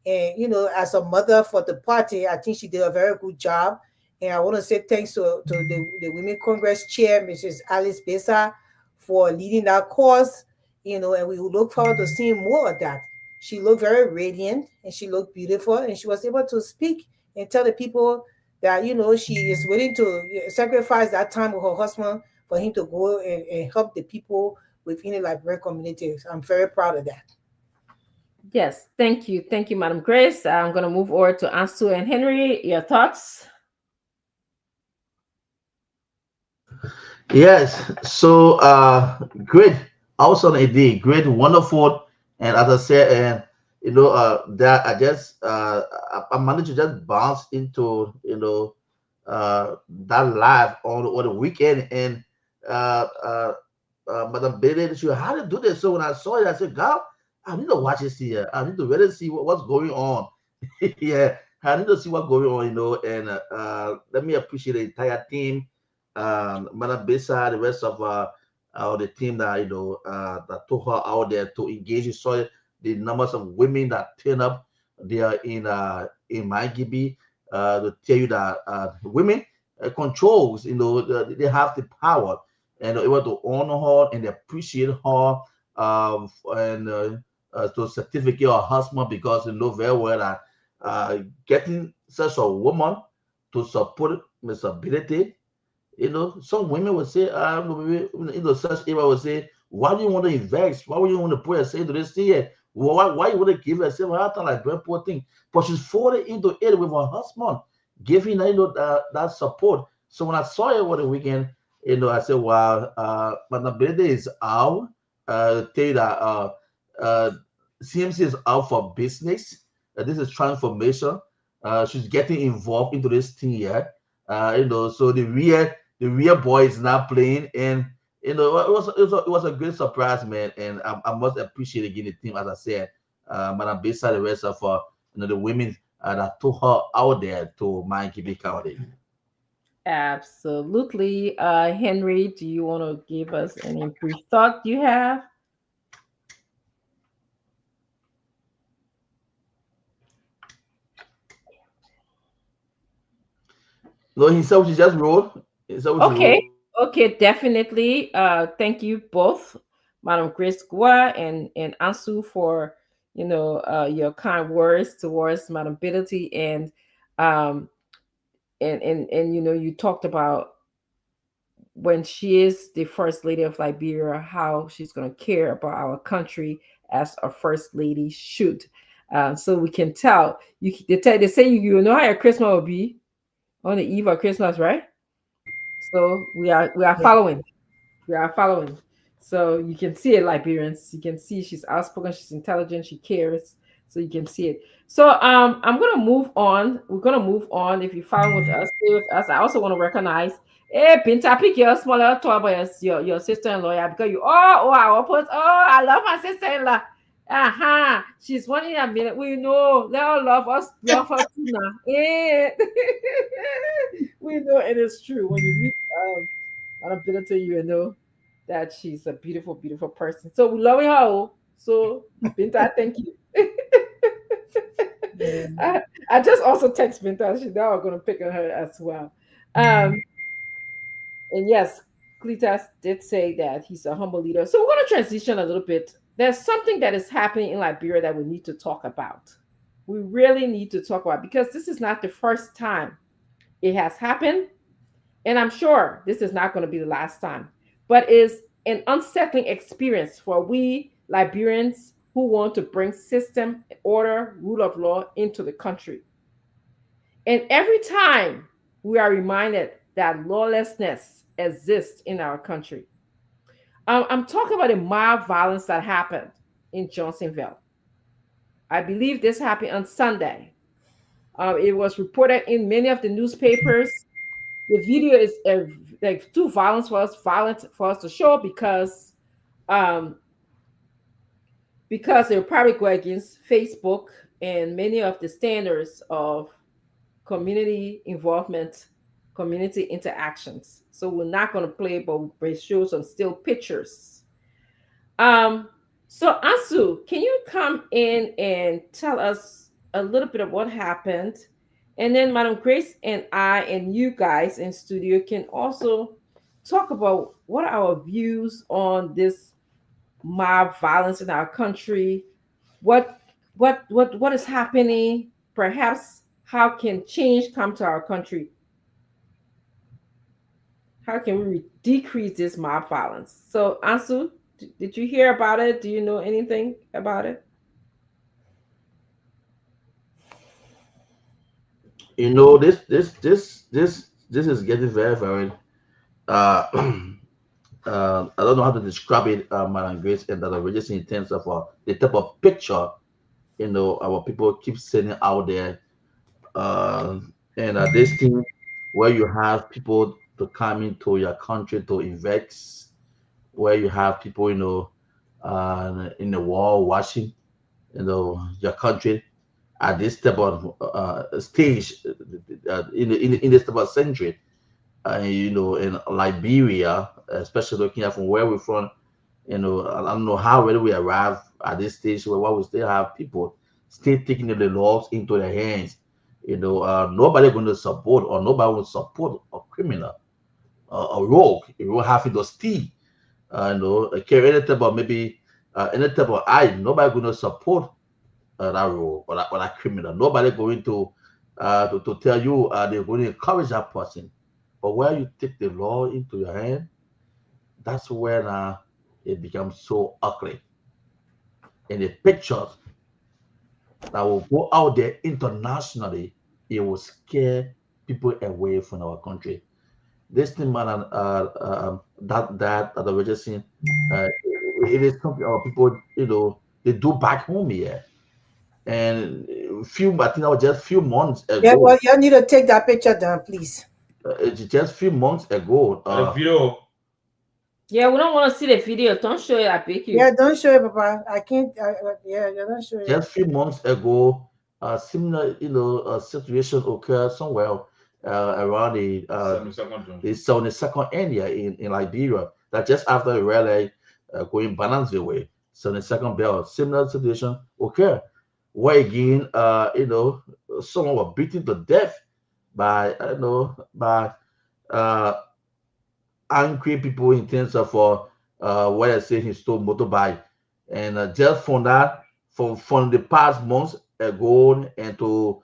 And, as a mother for the party, I think she did a very good job. And I want to say thanks to the Women Congress Chair, Mrs. Alice Besa, for leading that cause, and we look forward to seeing more of that. She looked very radiant, and she looked beautiful, and she was able to speak and tell the people that, she is willing to sacrifice that time with her husband for him to go and help the people within the Liberian community. I'm very proud of that. Yes, thank you. Thank you, Madam Grace. I'm going to move over to Ansu and Henry. Your thoughts? Yes. So great, awesome idea, great, wonderful, and as I said, and that I managed to just bounce into that live on the weekend, and uh, uh, Madam Bailey, she how to do this. So when I saw it, I said, God, I need to watch this here. I need to really see what's going on. Yeah, I need to see what's going on, and let me appreciate the entire team, Madam Besa, the rest of the team that that took her out there to engage. You saw the numbers of women that turn up there in my GB to tell you that women controls, they have the power, and they want to honor her and appreciate her, and to certificate her husband, because they know very well that getting such a woman to support Miss Ability, some women would say, such area would say, why do you want to invest? Why would you want to put yourself into this thing here? Why you want to give yourself a hard time like very poor thing? But she's falling into it with her husband, giving her, that support. So when I saw it over the weekend, I said, wow, Madam Ability is out. Tell you that uh, CMC is out for business. This is transformation. She's getting involved into this thing here. So the real boy is not playing, and it was a great surprise, man. And I must appreciate again the team, as I said, Madam Besa, the rest of the women that took her out there to Miami County. Absolutely. Henry, do you want to give us any brief thought you have? No, he said she just wrote. He said she wrote. Okay. Okay, definitely. Thank you both, Madam Grace Gua and Ansu, for your kind words towards Madam Ability, um and you talked about when she is the first lady of Liberia, how she's going to care about our country as a first lady should. So we can tell. They say you know how your Christmas will be on the eve of Christmas, right? So we are following. We are following. So you can see it, Liberians. You can see she's outspoken, she's intelligent, she cares. So you can see it. So I'm gonna move on. We're gonna move on. If you follow with us, stay with us. I also want to recognize, hey Pinta, pick your smaller toy about your sister-in-law, yeah, because you our post. Oh, I love my sister-in-law. Uh-huh. She's one in a minute. We know. Let her love her too now. Eh. We know it is true. When you meet Madam Ability, you know that she's a beautiful, beautiful person. So we love her. So Binta, thank you. Yeah. I just also text Binta. She's now going to pick on her as well. And yes, Cletus did say that he's a humble leader. So we're going to transition a little bit. There's something that is happening in Liberia that we need to talk about. We really need to talk about, because this is not the first time it has happened. And I'm sure this is not going to be the last time, but is an unsettling experience for we Liberians who want to bring system, order, rule of law into the country. And every time we are reminded that lawlessness exists in our country. I'm talking about the mob violence that happened in Johnsonville. I believe this happened on Sunday. It was reported in many of the newspapers. The video is like too violent for us to show, um because it will probably go against Facebook and many of the standards of community involvement, community interactions. So we're not going to play, but we show some still pictures. Um, so Asu, can you come in and tell us a little bit of what happened? And then Madam Grace and I and you guys in studio can also talk about what are our views on this mob violence in our country. What what is happening? Perhaps how can change come to our country? How can we decrease this mob violence? So Ansu, did you hear about it? Do you know anything about it? This is getting very, very uh I don't know how to describe it, Madam Grace, and that are just in terms of the type of picture our people keep sending out there, uh, and this thing where you have people to come into your country to invest, where you have people in the wall watching your country. at this type of stage in this type of century. In Liberia, especially looking at from where we're from, I don't know how really we arrive at this stage where we still have people still taking the laws into their hands. Nobody going to support or nobody will support a criminal, a rogue. You will have to steal, carry any type of maybe any type of eye. Nobody going to support that rogue or that criminal. Nobody going to tell you they're going to encourage that person. But where you take the law into your hand, that's when it becomes so ugly. And the pictures that will go out there internationally, it will scare people away from our country. This thing, man, that we're just seeing, it is something our people, they do back home here. And I think that was just few months Yeah, ago. well, you need to take that picture down, please. It's just few months ago. The video. Yeah, we don't want to see the video. Don't show it. I beg you. Yeah, don't show it, Papa. I can't. Yeah, don't show it. Just few months ago, a similar, situation occurred somewhere around the 72nd area in Liberia. That just after the rally going Banansville way, 72nd bell, similar situation occurred. Where again, someone was beaten to death by, uh, angry people in terms of what I say he stole motorbike, and just from that, from the past months ago and to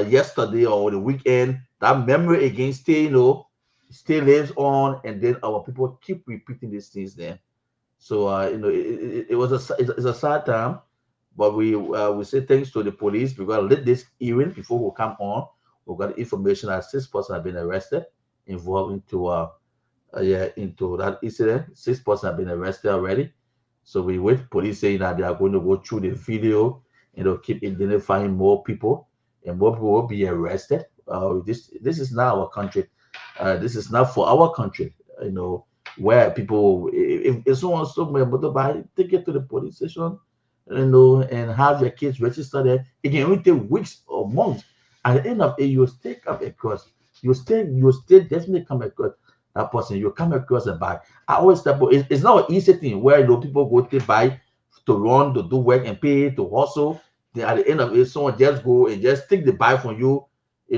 yesterday or the weekend, that memory again still lives on, and then our people keep repeating these things. Then, so it was it's a sad time, but we say thanks to the police. We got lit this hearing before we come on. We got information that 6 persons have been arrested involved into that incident. 6 persons have been arrested already. So we wait police saying that they are going to go through the video and they'll keep identifying more people, and more people will be arrested. This is not our country. This is not for our country. Where people, if someone stole my motorbike, take it to the police station, and have your kids register there. It can only take weeks or months. At the end of it, you will still come across. You still definitely come across that person. You come across a bike. I always tell people it's not an easy thing where people go to buy to run, to do work and pay, to hustle. Then at the end of it, someone just go and just take the bike from you,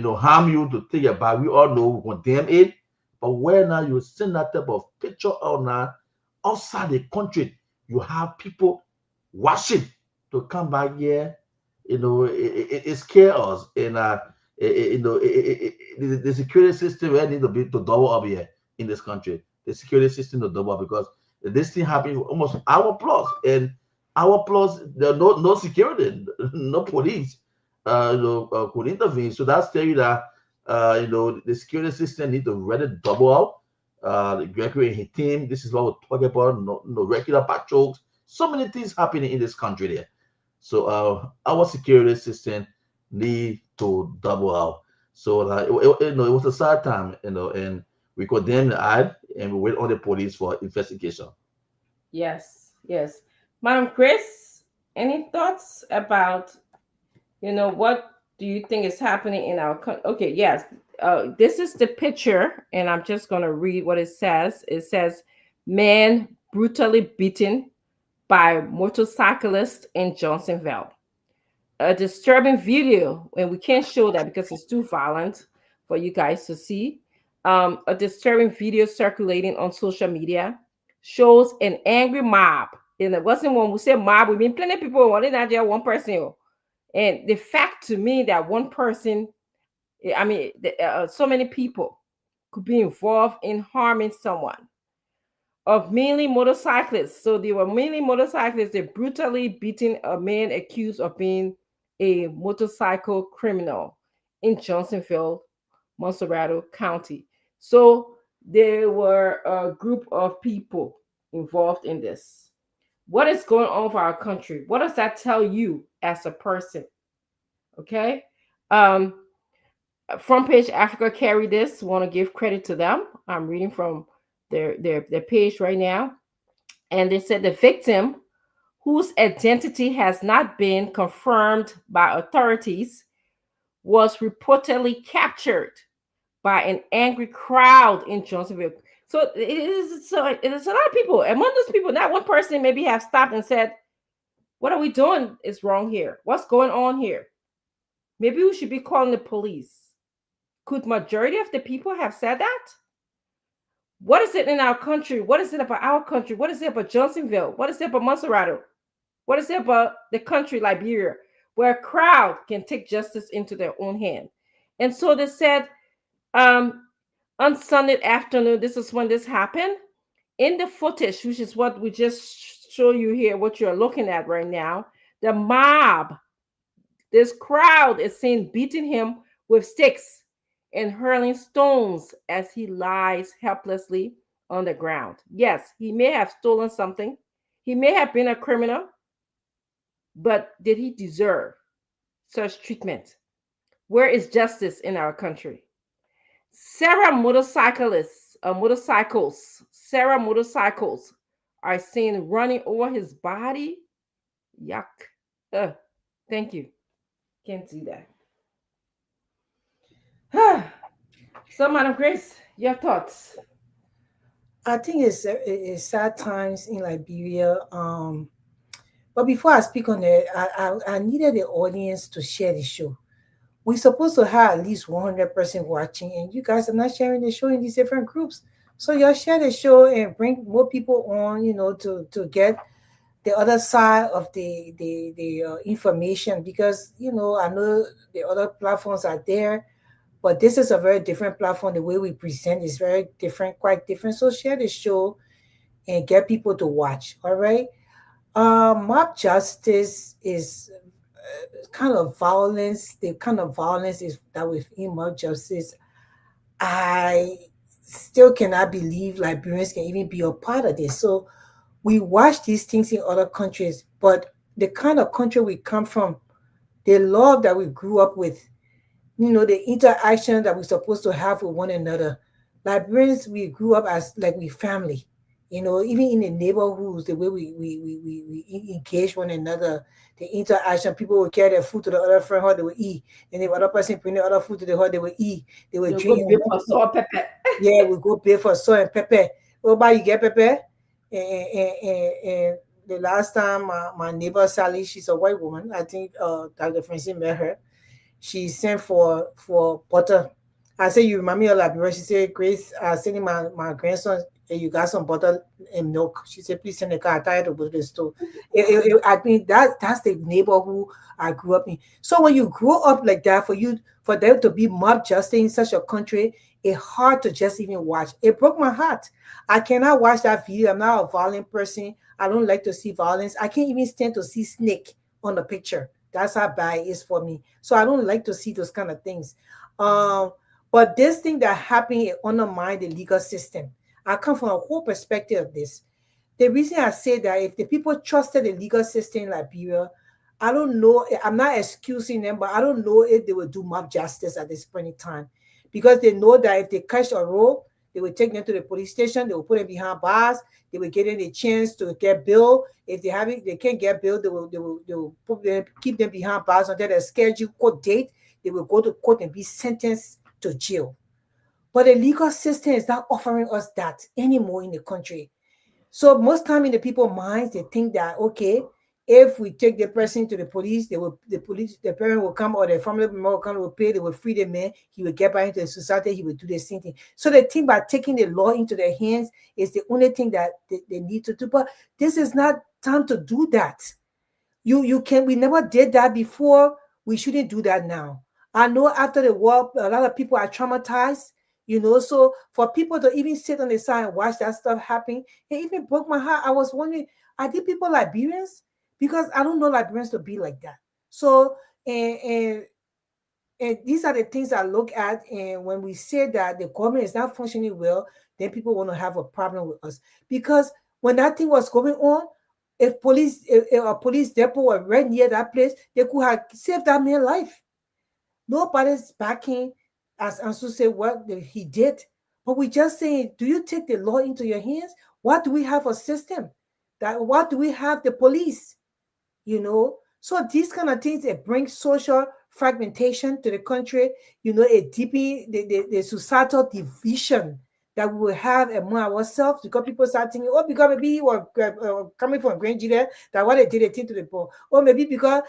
harm you to take a bike. We all know we condemn it. But where now you send that type of picture out now outside the country, you have people watching to come back here. It scares us. And the security system really need to double up here in this country. The security system to double up, because this thing happened almost hour plus, and hour plus there are no security, no police, could intervene. So that's tell you that the security system need to really double up. Gregory and his team. This is what we're talking about. No regular patrols. So many things happening in this country there. So our security system need to double up. So it was a sad time, and we condemn the ad and we wait on the police for investigation. Yes, yes. Madam Chris, any thoughts about, what do you think is happening in our country? Okay, yes. This is the picture, and I'm just going to read what it says. It says, man brutally beaten by motorcyclist in Johnsonville. A disturbing video, and we can't show that because it's too violent for you guys to see. A disturbing video circulating on social media shows an angry mob. And it wasn't when we say mob, we mean plenty of people, wanted not just one person. And the fact to me that one person, so many people could be involved in harming someone, of mainly motorcyclists. So they were mainly motorcyclists. They brutally beating a man accused of being a motorcycle criminal in Johnsonville, Monserrato County. So there were a group of people involved in this. What is going on for our country? What does that tell you as a person? Okay. Front Page Africa carried this. Want to give credit to them. I'm reading from their page right now. And they said the victim, whose identity has not been confirmed by authorities, was reportedly captured by an angry crowd in Johnsonville. So it is a lot of people. Among those people, not one person maybe have stopped and said, "What are we doing is wrong here? What's going on here? Maybe we should be calling the police." Could majority of the people have said that? What is it in our country? What is it about our country? What is it about Johnsonville? What is it about Monserrato? What is it about the country Liberia, where a crowd can take justice into their own hand? And so they said, on Sunday afternoon, this is when this happened. In the footage, which is what we just show you here, what you're looking at right now, the mob, this crowd is seen beating him with sticks and hurling stones as he lies helplessly on the ground. Yes, he may have stolen something. He may have been a criminal, but did he deserve such treatment? Where is justice in our country? Sarah motorcycles are seen running over his body. Yuck. Thank you. Can't do that. So, Madam Grace, your thoughts? I think it's sad times in Liberia. But before I speak on it, I needed the audience to share the show. We're supposed to have at least 100% watching, and you guys are not sharing the show in these different groups. So y'all share the show and bring more people on, to get the other side of the information, because I know the other platforms are there, but this is a very different platform. The way we present is very different, quite different. So share the show and get people to watch. All right. Mob justice is kind of violence. The kind of violence is that within mob justice, I still cannot believe Liberians can even be a part of this. So we watch these things in other countries, but the kind of country we come from, the love that we grew up with, the interaction that we're supposed to have with one another. Liberians, we grew up as we family. Even in the neighborhoods, the way we engage one another, the interaction, people would carry their food to the other friend hall, they would eat. And the other person bring the other food to the hall, they would eat. They would drink. Yeah, we go pay for salt and pepper. What about you get pepper? And the last time my neighbor Sally, she's a white woman. I think Dr. Francine met her. She sent for butter. I said, you remind me of Liberia. She said, Grace, sending my grandson, you got some butter and milk. She said, please send the car. I'm tired to go to the store. I mean, that's the neighborhood I grew up in. So when you grow up like that, for there to be mob justice in such a country, it's hard to just even watch. It broke my heart. I cannot watch that video. I'm not a violent person. I don't like to see violence. I can't even stand to see snake on the picture. That's how bad it is for me. So I don't like to see those kind of things. But this thing that happened, it undermined the legal system. I come from a whole perspective of this. The reason I say that, if the people trusted the legal system in Liberia, I don't know, I'm not excusing them, but I don't know if they will do mob justice at this point in time, because they know that if they catch a rope, they will take them to the police station, they will put them behind bars, they will get them a chance to get bail. If they can't get bail, they will keep them behind bars until their scheduled court date. They will go to court and be sentenced to jail. But the legal system is not offering us that anymore in the country. So most time in the people's minds, they think that, okay, if we take the person to the police, the parent will come, or the family member will come, will pay, they will free the man, he will get back into the society, he will do the same thing. So they think by taking the law into their hands is the only thing that they need to do. But this is not time to do that. We never did that before. We shouldn't do that now. I know after the war, a lot of people are traumatized, so for people to even sit on the side and watch that stuff happen, it even broke my heart. I was wondering, are these people Liberians? Because I don't know Liberians to be like that. So, and these are the things I look at. And when we say that the government is not functioning well, then people want to have a problem with us. Because when that thing was going on, if a police depot were right near that place, they could have saved that man's life. Nobody's backing, as Ansu said, what he did. But we're just saying, do you take the law into your hands? What do we have a system? What do we have the police? you know. So these kind of things, it brings social fragmentation to the country, you know, it deepen the societal division that we will have among ourselves, because people start thinking, oh, because maybe he was coming from Nigeria, that what they did a thing to the poor. Or maybe because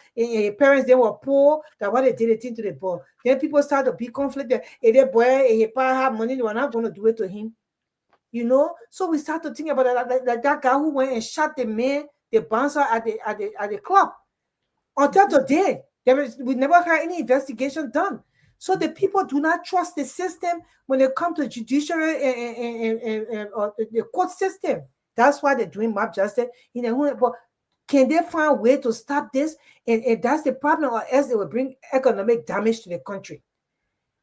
parents, they were poor, that what they did a thing to the poor. Then people start to be conflicted. If the boy, if he have money, they were not going to do it to him. You know, so we start to think about that guy who went and shot the man, the bouncer at the club. Until today, we never heard any investigation done. So the people do not trust the system when it comes to judiciary and the court system. That's why they're doing mob justice. You know, but can they find a way to stop this? And that's the problem, or else it will bring economic damage to the country.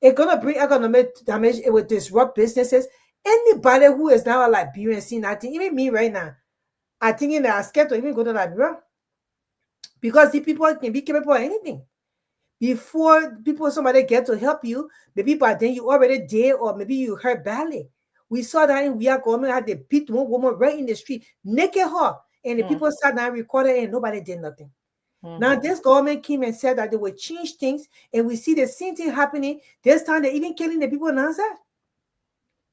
It's gonna bring economic damage. It will disrupt businesses. Anybody who is now a Liberian seeing nothing, even me right now, I think that I'm scared to even go to Liberia, because the people can be capable of anything. Before somebody get to help you, maybe by then you already dead, or maybe you hurt badly. We saw that in our government had they beat one woman right in the street, naked her, and the people sat down recorded and nobody did nothing. Now this government came and said that they would change things, and we see the same thing happening. This time they're even killing the people now.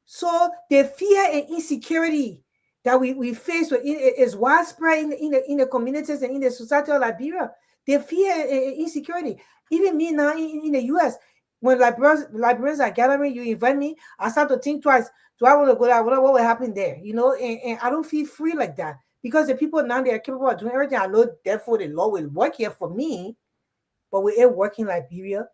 So the fear and insecurity that we face is widespread in the communities and in the society of Liberia. The fear and insecurity. Even me now in the US, when Liberians are gathering, you invite me, I start to think twice. Do I want to go there? What will happen there? You know, and I don't feel free like that, because the people now, they are capable of doing everything. I know, therefore the law will work here for me, but we ain't working in Liberia.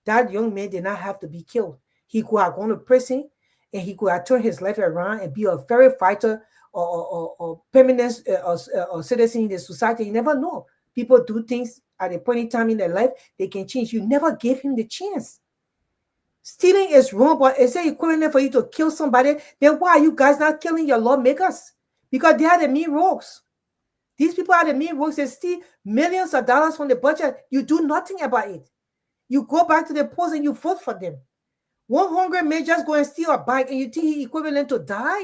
That young man did not have to be killed. He could have gone to prison, and he could have turned his life around and be a very fighter or permanent or citizen in the society. You never know. People do things at a point in time in their life, they can change. You never gave him the chance. Stealing is wrong, but is it equivalent for you to kill somebody? Then why are you guys not killing your lawmakers? Because they are the mean rogues. These people are the mean rogues. They steal millions of dollars from the budget. You do nothing about it. You go back to the polls and you vote for them. One hungry man just go and steal a bike, and you think he's equivalent to die?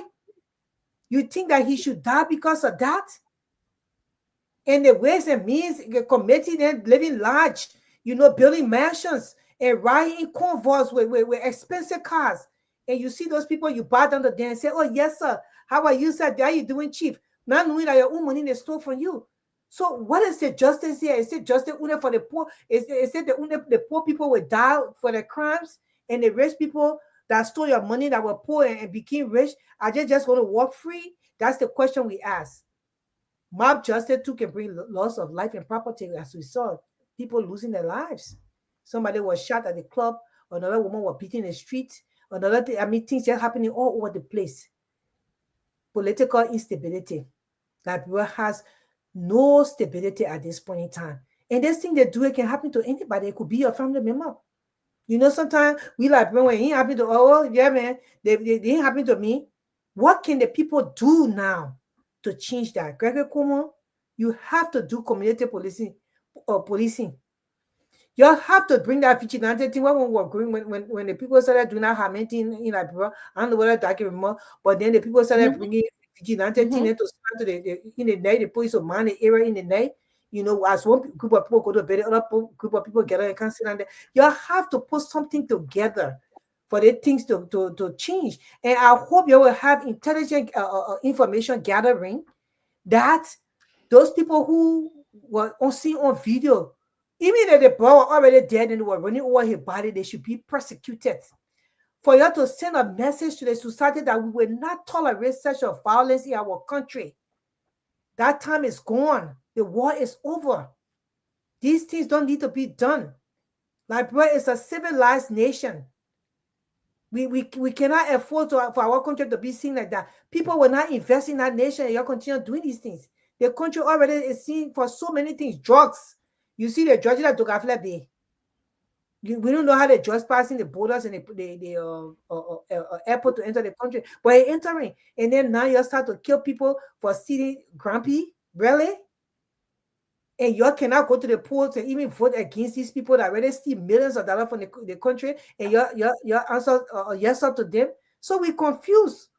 You think that he should die because of that? And the ways and means, the committee, then living large, you know, building mansions and riding in convoys with expensive cars. And you see those people, you bow down to them and say, oh, yes, sir. How are you, sir? How are you doing, chief? Not knowing that your own money is stolen from you. So what is the justice here? Is it justice only for the poor? Is it the poor people will die for their crimes, and the rich people that stole your money, that were poor and became rich, are they just going to walk free? That's the question we ask. Mob justice too can bring loss of life and property, as we saw, people losing their lives. Somebody was shot at the club, another woman was beaten in the street, another thing, I mean, things are happening all over the place. Political instability. Liberia has no stability at this point in time. And this thing they do, it can happen to anybody. It could be your family member. You know, sometimes we like, when it ain't happen to, oh, yeah, man, they ain't happen to me. What can the people do now to change that? Gregory Cuomo, you have to do community policing. You have to bring that vigilante thing. When the people started doing that harming in Liberia, I don't know whether that can remember, but then the people started bringing vigilante thing to start to in the night, the police will man the area in the night. You know, as one group of people go to bed, other group of people gather and can sit down there. You have to put something together for the things to change. And I hope you will have intelligent information gathering that those people who were seen on video, even if the boy were already dead and they were running over his body, they should be persecuted. For you to send a message to the society that we will not tolerate such a violence in our country. That time is gone. The war is over. These things don't need to be done. Liberia is a civilized nation. We cannot afford for our country to be seen like that. People will not invest in that nation, and you'll continue doing these things. The country already is seen for so many things. Drugs. You see the drugs that took Afla Bay. We don't know how the drugs passing the borders and the airport to enter the country, but it's entering. And then now you start to kill people for stealing grumpy, really? And you cannot go to the polls and even vote against these people that already steal millions of dollars from the country, and your answer yes up to them. So we confused.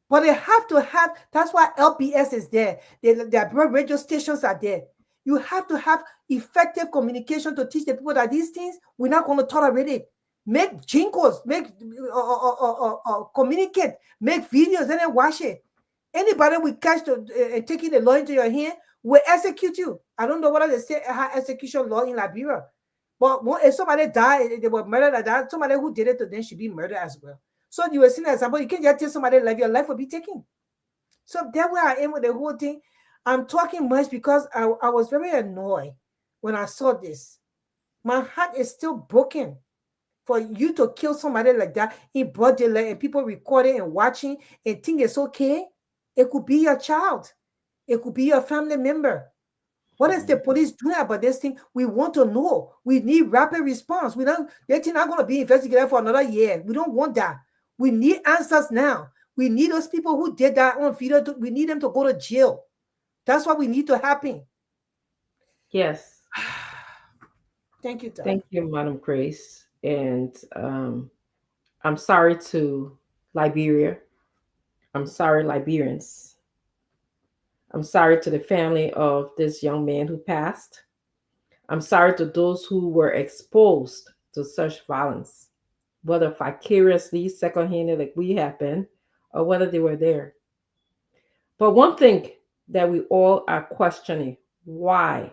But they have to have, that's why LBS is there. Their radio stations are there. You have to have effective communication to teach the people that these things, we're not going to tolerate it. Make jingles, make communicate, make videos, and then watch it. Anybody we catch taking the law into your hand will execute you. I don't know whether they say execution law in Liberia, but if somebody died, they were murdered like that, somebody who did it to them should be murdered as well. So you were seeing an example. You can't just tell somebody life, your life will be taken. So that's where I am with the whole thing. I'm talking much because I was very annoyed when I saw this. My heart is still broken for you to kill somebody like that in broad daylight and people recording and watching and think it's okay. It could be your child. It could be your family member. What is the police doing about this thing? We want to know. We need rapid response. They're not going to be investigated for another year. We don't want that. We need answers now. We need those people who did that on video. We need them to go to jail. That's what we need to happen. Yes. Thank you, Tom. Thank you, Madam Grace. And I'm sorry to Liberia. I'm sorry, Liberians. I'm sorry to the family of this young man who passed. I'm sorry to those who were exposed to such violence, whether vicariously, secondhand, like we have been, or whether they were there. But one thing that we all are questioning, why?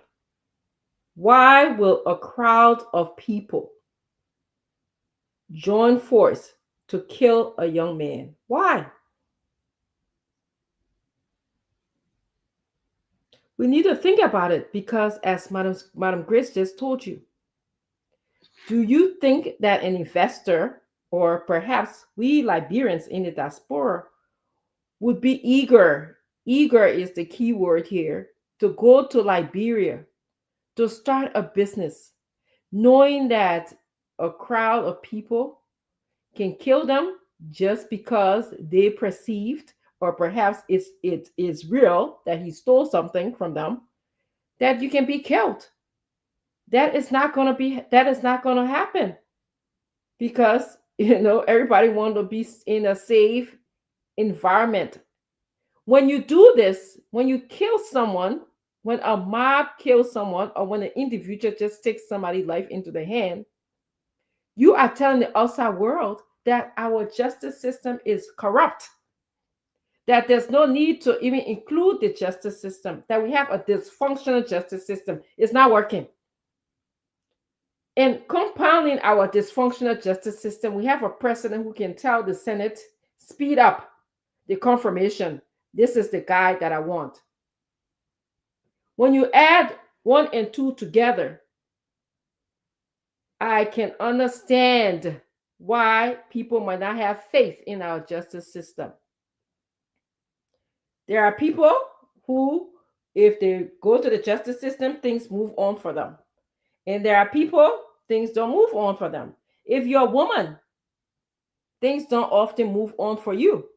Why will a crowd of people join force to kill a young man? Why? We need to think about it because, as Madam Grace just told you, do you think that an investor, or perhaps we Liberians in the diaspora, would be eager is the key word here, to go to Liberia to start a business, knowing that a crowd of people can kill them just because they perceived, or perhaps it is real that he stole something from them, that you can be killed? That is not going to happen, because everybody wants to be in a safe environment. When you do this, when you kill someone, when a mob kills someone, or when an individual just takes somebody's life into the hand, you are telling the outside world that our justice system is corrupt, that there's no need to even include the justice system, that we have a dysfunctional justice system. It's not working. And compounding our dysfunctional justice system, we have a president who can tell the Senate, speed up the confirmation. This is the guy that I want. When you add 1 and 2 together, I can understand why people might not have faith in our justice system. There are people who, if they go to the justice system, things move on for them. And there are people, things don't move on for them. If you're a woman, things don't often move on for you.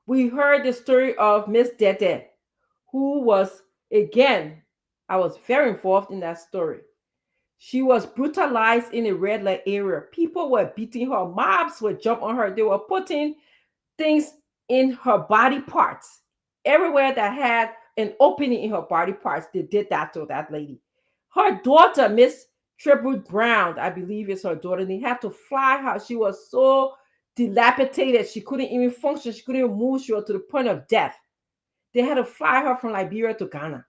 We heard the story of Miss Dede, who was, again, I was very involved in that story. She was brutalized in a red light area. People were beating her. Mobs would jump on her. They were putting things in her body parts. Everywhere that had an opening in her body parts, they did that to that lady. Her daughter, Miss Tribute Brown, I believe is her daughter, they had to fly her. She was so dilapidated. She couldn't even function. She couldn't even move. She was to the point of death. They had to fly her from Liberia to Ghana.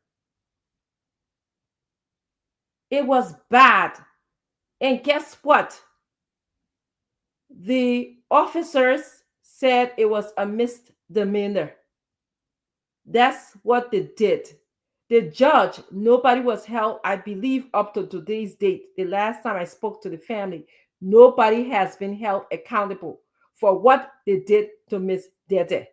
It was bad. And guess what? The officers said it was a misdemeanor. That's what they did. The judge, nobody was held, I believe, up to today's date. The last time I spoke to the family, nobody has been held accountable for what they did to Miss Dede.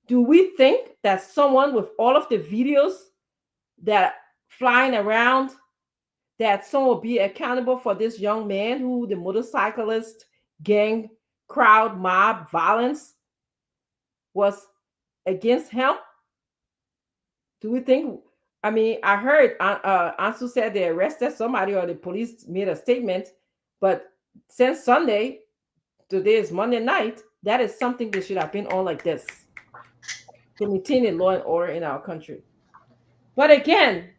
Do we think that someone with all of the videos that flying around, that someone will be accountable for this young man who the motorcyclist gang crowd mob violence was against him? Do we think? I mean, I heard Ansu said they arrested somebody or the police made a statement, but since Sunday, today is Monday night, that is something that should have been on like this to maintain the law and order in our country. But again,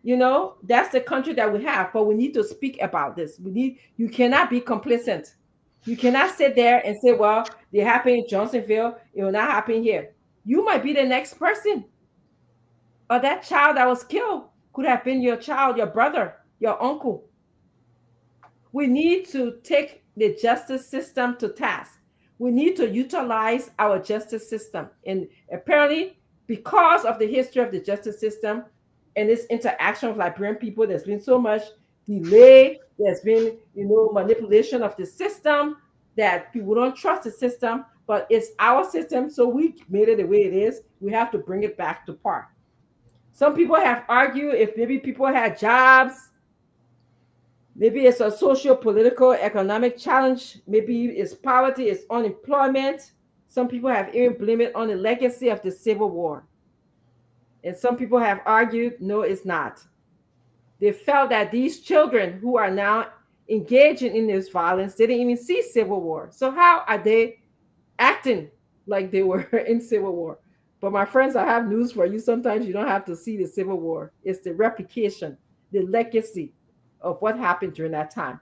that's the country that we have. But we need to speak about this. You cannot be complacent. You cannot sit there and say, well, they happen in Johnsonville, it will not happen here. You might be the next person. Or that child that was killed could have been your child, your brother, your uncle. We need to take the justice system to task. We need to utilize our justice system. And apparently, because of the history of the justice system and this interaction with Liberian people, there's been so much delay. There's been, manipulation of the system that people don't trust the system, but it's our system. So we made it the way it is. We have to bring it back to par. Some people have argued if maybe people had jobs, maybe it's a social, political, economic challenge. Maybe it's poverty, it's unemployment. Some people have even blamed it on the legacy of the Civil War. And some people have argued, no, it's not. They felt that these children who are now engaging in this violence didn't even see Civil War. So how are they acting like they were in Civil War? But my friends, I have news for you. Sometimes you don't have to see the Civil War. It's the replication, the legacy of what happened during that time.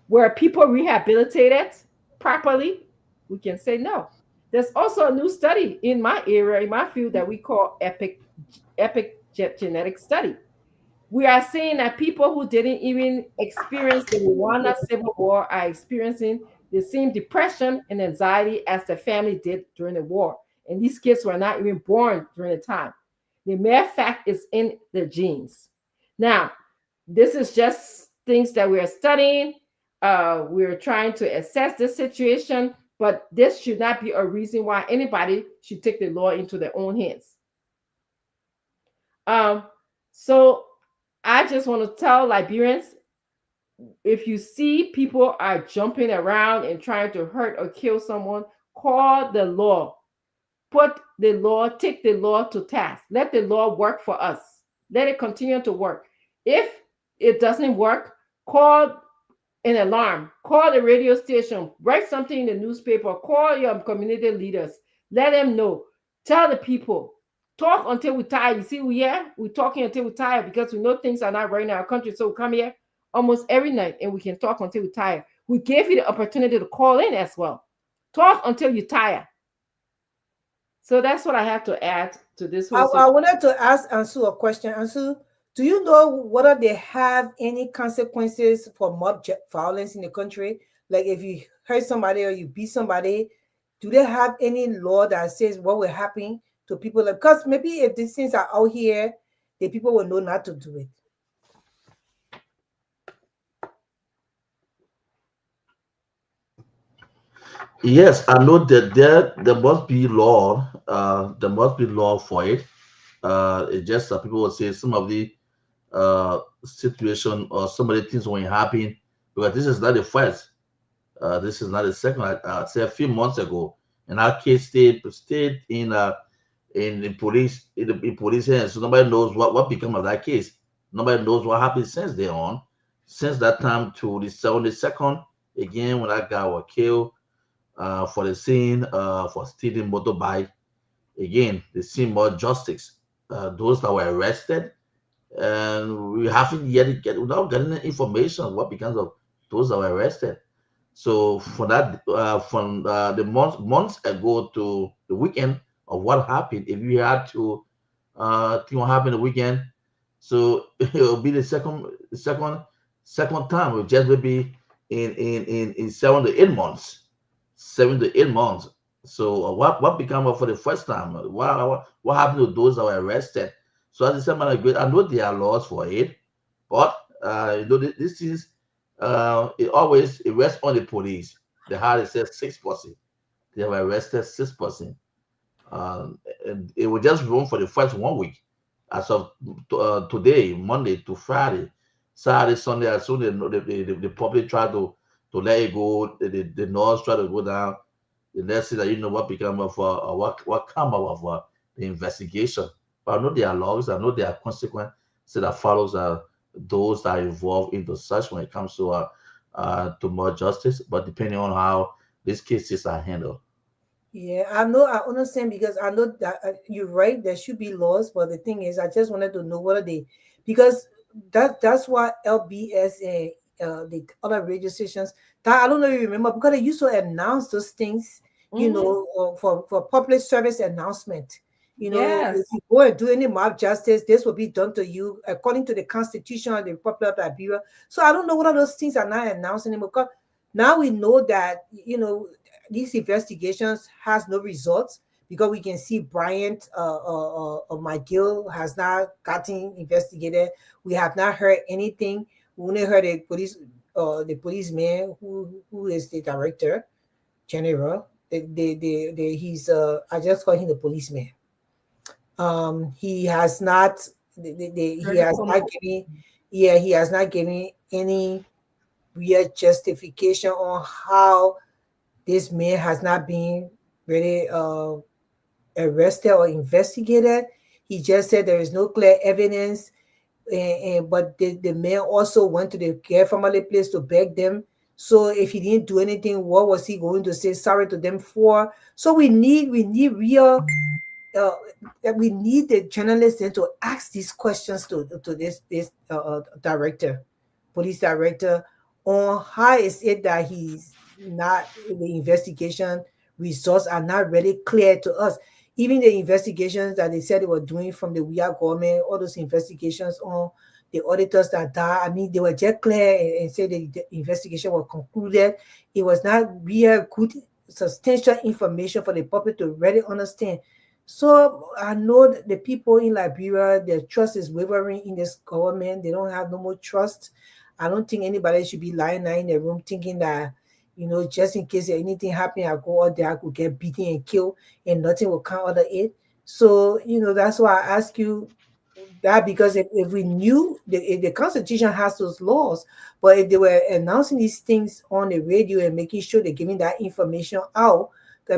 Were people rehabilitated properly? We can say no. There's also a new study in my area, in my field, that we call epigenetic study. We are seeing that people who didn't even experience the Rwanda Civil War are experiencing the same depression and anxiety as the family did during the war. And these kids were not even born during the time. The mere fact is in the genes. Now, this is just things that we are studying. We're trying to assess this situation, but this should not be a reason why anybody should take the law into their own hands. So I just want to tell Liberians, if you see people are jumping around and trying to hurt or kill someone, call the law. Take the law to task. Let the law work for us. Let it continue to work. If it doesn't work, call an alarm. Call the radio station. Write something in the newspaper. Call your community leaders. Let them know. Tell the people. Talk until we tire. You see, we're talking until we tire because we know things are not right in our country. So we come here almost every night and we can talk until we tire. We gave you the opportunity to call in as well. Talk until you tire. So that's what I have to add to this whole I wanted to ask Ansu a question. Ansu, do you know whether they have any consequences for mob violence in the country? Like if you hurt somebody or you beat somebody, do they have any law that says what will happen to people? Because maybe if these things are out here, the people will know not to do it. Yes, I know that there must be law. There must be law for it. It's just that people will say some of the situation or some of the things when it happen, because this is not the first. This is not the second. I say a few months ago, and our case stayed in police in police hands. So nobody knows what become of that case. Nobody knows what happened since then on. Since that time to the 72nd, again when that guy was killed for the scene for stealing motorbike. Again, they see more justice. Those that were arrested, and we haven't yet without getting the information what becomes of those that were arrested. So for that, from the months ago to the weekend of what happened, if you had to think what happened the weekend, so it will be the second time. It will just be in 7 to 8 months, 7 to 8 months. So what became of for the first time? What happened to those that were arrested? So as I said, man, I know there are laws for it, but this is it rests on the police. The hard says 6%. They have arrested 6%. And it will just run for the first 1 week, as of today, Monday to Friday, Saturday, Sunday. As soon as the public try to let it go, the noise try to go down. The next thing that you know, what become of what come out of the investigation. But I know there are laws. I know there are consequences that follows those that are involved in the search when it comes to more justice. But depending on how these cases are handled. Yeah, I know, I understand because I know that you're right. There should be laws, but the thing is, I just wanted to know what are they, because that's why LBS and the other radio stations that I don't know if you remember because they used to announce those things, Mhm. for public service announcement. If Yes. you go and do any mob justice, this will be done to you according to the Constitution of the Republic of Liberia. So I don't know what are those things are not announcing anymore. Because now we know that these investigations has no results because we can see Bryant McGill has not gotten investigated. We have not heard anything. We only heard the policeman who is the director general. He's I just call him the policeman. He has not he Heard it has from not given, yeah, he has not given any real justification on how this man has not been really arrested or investigated. He just said there is no clear evidence, but the man also went to the care family place to beg them. So if he didn't do anything, what was he going to say sorry to them for? So we need real uh, we need the journalists then to ask these questions to this director, police director, on how is it that he's not, the investigation results are not really clear to us. Even the investigations that they said they were doing from the WIA government, all those investigations on the auditors that died, I mean, they were just clear and said the investigation was concluded. It was not real good, substantial information for the public to really understand. So I know that the people in Liberia, their trust is wavering in this government. They don't have no more trust. I don't think anybody should be lying there in the room thinking that, just in case anything happen, I go out there, I could get beaten and killed, and nothing will come out of it. So, that's why I ask you that, because if we knew if the Constitution has those laws, but if they were announcing these things on the radio and making sure they're giving that information out,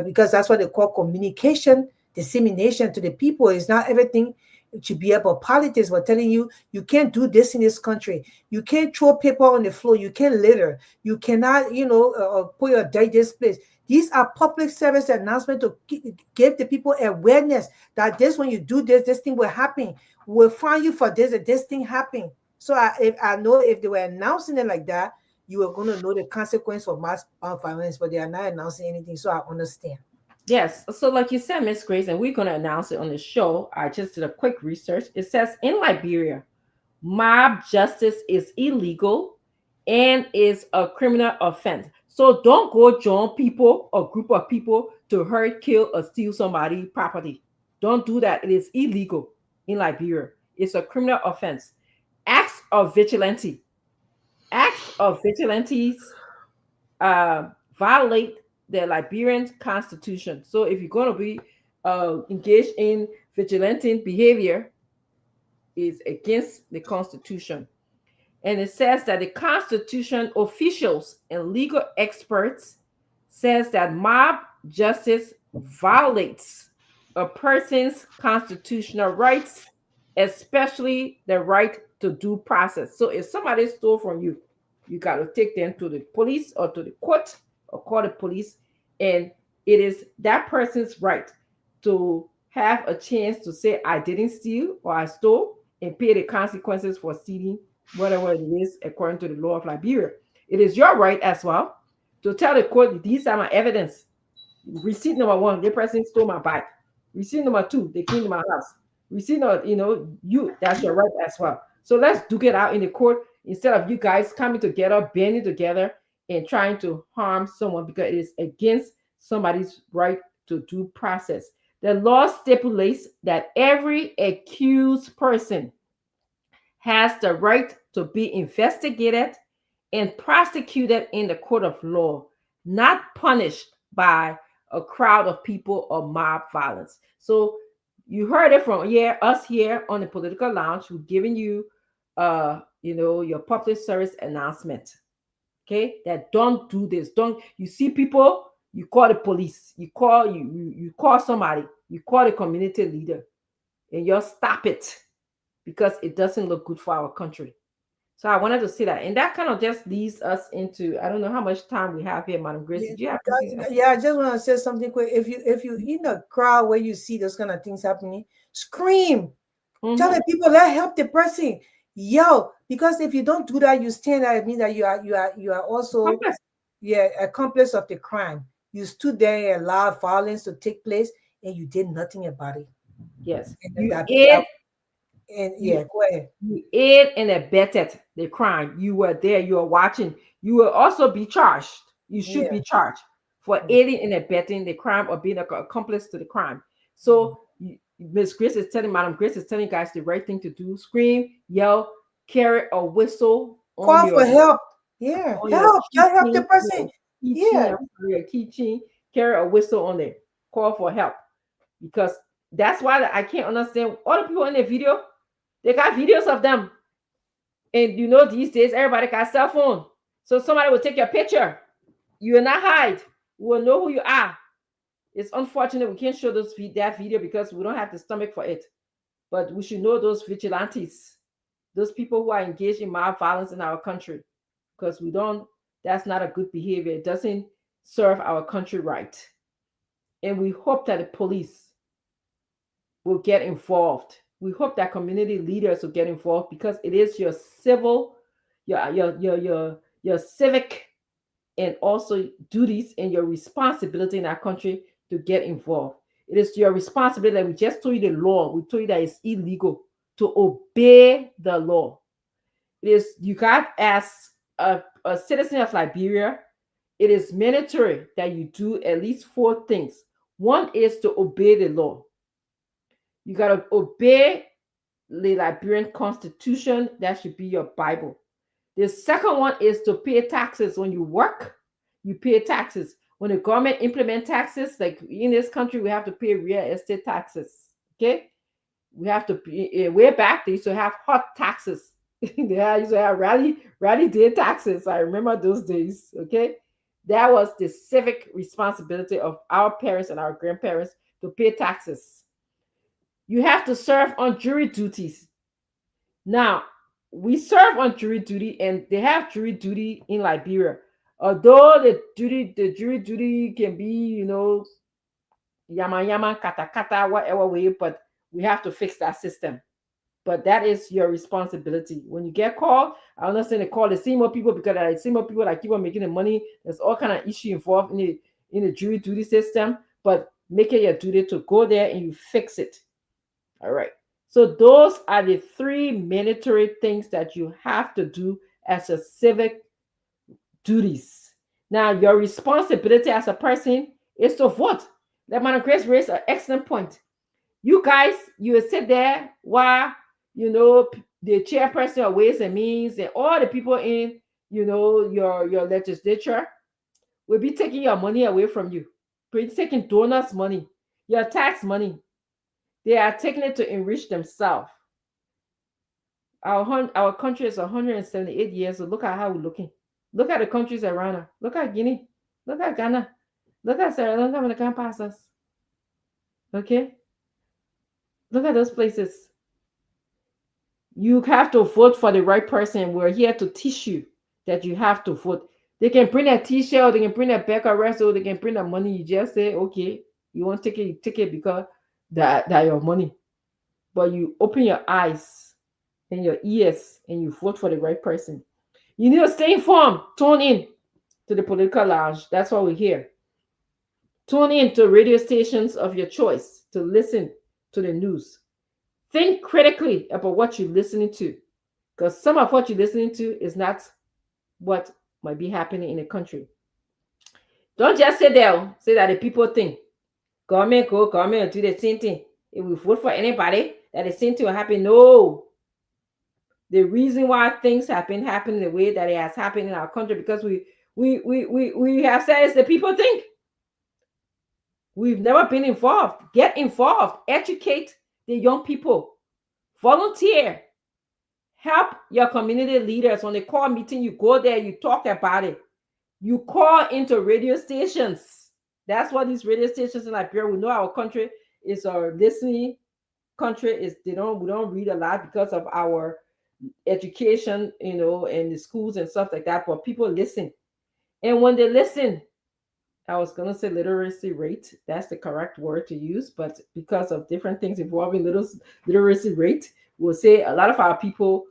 because that's what they call communication dissemination to the people. Is not everything should be about politics. We're telling you, you can't do this in this country. You can't throw paper on the floor. You can't litter. You cannot, put your dirt this place. These are public service announcements to give the people awareness that this, when you do this, this thing will happen. We'll find you for this and this thing happen. So I know if they were announcing it like that, you were going to know the consequence for mass violence, but they are not announcing anything. So I understand. Yes. So, like you said, Miss Grace, and we're going to announce it on the show. I just did a quick research. It says in Liberia, mob justice is illegal and is a criminal offense. So, don't go join people, a group of people, to hurt, kill, or steal somebody's property. Don't do that. It is illegal in Liberia. It's a criminal offense. Acts of vigilante. Acts of vigilantes uh, violate the Liberian constitution. So if you're going to be engaged in vigilante behavior, is against the constitution. And it says that the constitution officials and legal experts says that mob justice violates a person's constitutional rights, especially the right to due process. So if somebody stole from you, you got to take them to the police or to the court or call the police. And it is that person's right to have a chance to say, I didn't steal or I stole, and pay the consequences for stealing, whatever it is, according to the law of Liberia. It is your right as well to tell the court, these are my evidence. Receipt number one, the person stole my bike. Receipt number two, they came to my house. Receipt number, that's your right as well. So let's duke it out in the court instead of you guys coming together, banding together, and trying to harm someone, because it is against somebody's right to due process. The law stipulates that every accused person has the right to be investigated and prosecuted in the court of law, not punished by a crowd of people or mob violence. So you heard it from us here on the Political Lounge, who's giving you your public service announcement. Okay, that don't do this. Don't you see people, you call the police, you call somebody, you call the community leader, and you stop it, because it doesn't look good for our country. So I wanted to see that, and that kind of just leads us into, I don't know how much time we have here, Madam Grace. Yeah, Did you have anything else? I just want to say something quick. If you in a crowd where you see those kind of things happening, scream. Tell the people that help the person. Yo, because if you don't do that, you stand there. It means that you are also accomplice of the crime. You stood there and allowed violence to take place, and you did nothing about it. Yes, And go ahead. You aid and abetted the crime. You were there. You were watching. You will also be charged. You should be charged for aiding and abetting the crime or being an accomplice to the crime. So Miss Grace is telling, Madam Grace is telling you guys the right thing to do. Scream, yell, carry a whistle, call for help. Yeah, help the person. Your keychain, carry a whistle on there. Call for help, because that's why I can't understand all the people in the video. They got videos of them, and these days everybody got cell phone, so somebody will take your picture. You will not hide. We will know who you are. It's unfortunate we can't show that video because we don't have the stomach for it. But we should know those vigilantes, those people who are engaged in mob violence in our country, because we don't. That's not a good behavior. It doesn't serve our country right. And we hope that the police will get involved. We hope that community leaders will get involved, because it is your civil, your civic, and also duties and your responsibility in our country to get involved. It is your responsibility. That we just told you the law. We told you that it's illegal to obey the law. It is, you got, as a citizen of Liberia, it is mandatory that you do at least 4 things. One is to obey the law. You got to obey the Liberian Constitution. That should be your Bible. The second one is to pay taxes. When you work, you pay taxes. When the government implement taxes, like in this country, we have to pay real estate taxes. Okay? We have to pay, way back, they used to have hot taxes. They used to have rally day taxes. I remember those days. Okay? That was the civic responsibility of our parents and our grandparents, to pay taxes. You have to serve on jury duties. Now, we serve on jury duty, and they have jury duty in Liberia. Although the jury duty can be, yama, kata, whatever way, but we have to fix that system. But that is your responsibility. When you get called, I understand they call the same people, because there are the same people that keep on making the money. There's all kind of issue involved in the jury duty system, but make it your duty to go there and you fix it. All right. So those are the 3 mandatory things that you have to do as a civic duties. Now, your responsibility as a person is to vote. That Madam Grace raised an excellent point. You guys, you will sit there while, the chairperson of Ways and Means and all the people in, your legislature will be taking your money away from you. Be taking donors' money, your tax money. They are taking it to enrich themselves. Our country is 178 years old. Look at how we're looking. Look at the countries around us. Look at Guinea. Look at Ghana. Look at Sierra Leone when they can't pass us. Okay? Look at those places. You have to vote for the right person. We're here to teach you that you have to vote. They can bring a t-shirt, or they can bring a back arrest, or they can bring the money. You just say, okay, you want to take it, you take it because that your money. But you open your eyes and your ears and you vote for the right person. You need to stay informed. Tune in to the Political Lounge. That's why we're here. Tune in to radio stations of your choice to listen to the news. Think critically about what you're listening to, because some of what you're listening to is not what might be happening in the country. Don't just sit there, say that the people think. Government will do the same thing. If we vote for anybody, that the same thing will happen. No. The reason why things have been happening the way that it has happened in our country, because we have said it's the people think. We've never been involved. Get involved. Educate the young people. Volunteer. Help your community leaders. When they call meeting, you go there, you talk about it. You call into radio stations. That's what these radio stations in Liberia, we know our country is a listening country. We don't read a lot because of our education, and the schools and stuff like that, but people listen. And when they listen, I was going to say literacy rate. That's the correct word to use, but because of different things involving literacy rate, we'll say a lot of our people,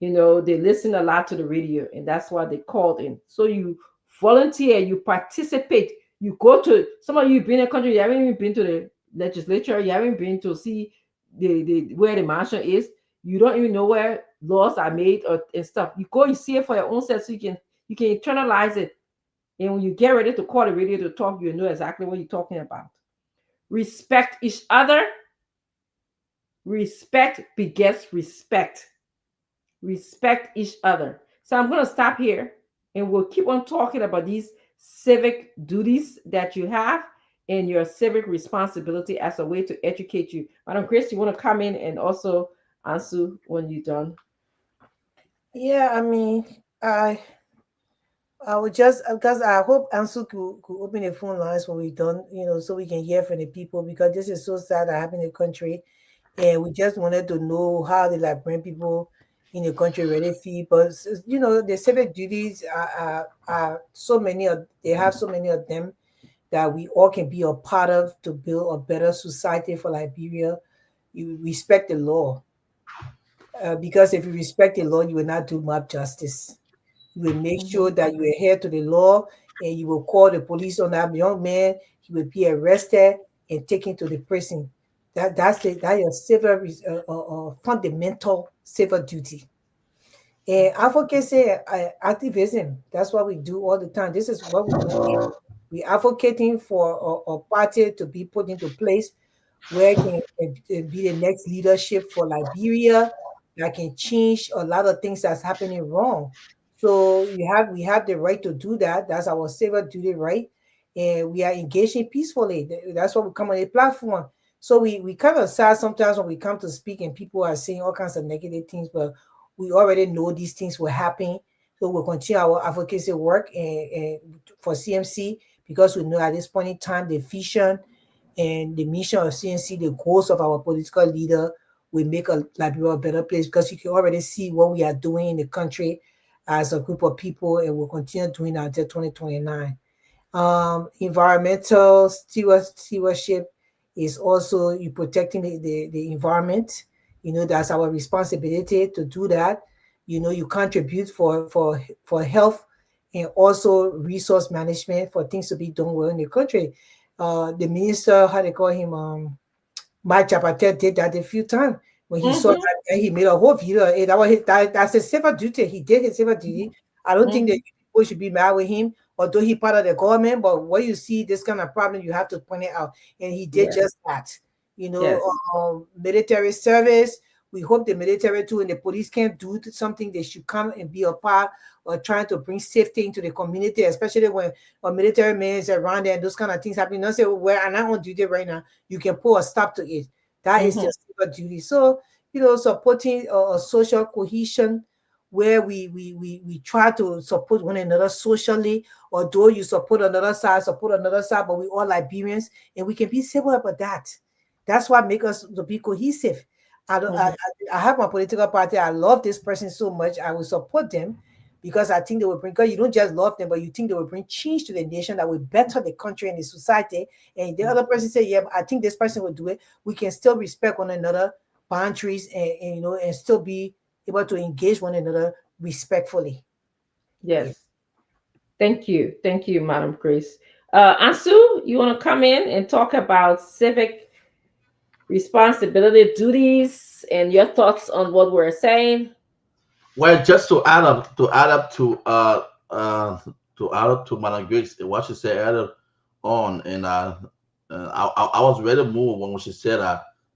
they listen a lot to the radio, and that's why they called in. So you volunteer, you participate, you go to, some of you been in a country, you haven't even been to the legislature, you haven't been to see the where the mansion is, you don't even know where laws are made or and stuff. You go, you see it for your own self, so you can internalize it. And when you get ready to call the radio to talk, you know exactly what you're talking about. Respect each other. Respect begets respect. Respect each other. So I'm going to stop here, and we'll keep on talking about these civic duties that you have and your civic responsibility as a way to educate you. Madam Grace, you want to come in and also answer when you're done? Yeah, I mean, I would just, because I hope Ansu could open the phone lines when we're done, so we can hear from the people, because this is so sad that happened in the country. And we just wanted to know how the Liberian people in the country really feel. But, the civic duties are so many of, they have so many of them that we all can be a part of to build a better society for Liberia. You respect the law. Because if you respect the law, you will not do mob justice. You will make sure that you adhere to the law, and you will call the police on that young man. He will be arrested and taken to the prison. That is civil, fundamental civil duty. And advocacy, activism, that's what we do all the time. This is what we do. We're advocating for a party to be put into place where it can be the next leadership for Liberia that can change a lot of things that's happening wrong. So we have the right to do that. That's our civil duty right. And we are engaging peacefully. That's why we come on a platform. So we kind of sad sometimes when we come to speak and people are saying all kinds of negative things, but we already know these things will happen. So we'll continue our advocacy work and for CMC, because we know at this point in time the vision and the mission of CNC, the goals of our political leader will make Liberia a better place, because you can already see what we are doing in the country as a group of people, and we'll continue doing that until 2029. Environmental stewardship is also you protecting the environment. That's our responsibility to do that. You contribute for health and also resource management for things to be done well in the country. The minister, how they call him, Mike Chapatel, did that a few times when he saw that, and he made a whole video. And that's a civil duty. He did his civil duty. I don't think that people should be mad with him, although he part of the government. But when you see this kind of problem, you have to point it out. And he did just that. Military service. We hope the military too and the police can do something. They should come and be a part of trying to bring safety into the community, especially when a military man is around there and those kind of things happen. Don't say, well, I'm not on duty right now. You can put a stop to it. That is your civil duty. So, supporting a social cohesion where we try to support one another socially, although you support another side, but we all Liberians, and we can be civil about that. That's what makes us to be cohesive. I have my political party. I love this person so much. I will support them because I think they will bring, because you don't just love them, but you think they will bring change to the nation that will better the country and the society. And the other person say, yeah, I think this person will do it. We can still respect one another, boundaries, and still be able to engage one another respectfully. Yes. Thank you. Thank you, Madam Grace. Ansu, you want to come in and talk about civic responsibility, duties, and your thoughts on what we're saying? Well, just to add up to Madam Grace, what she said earlier on, and I was really moved when she said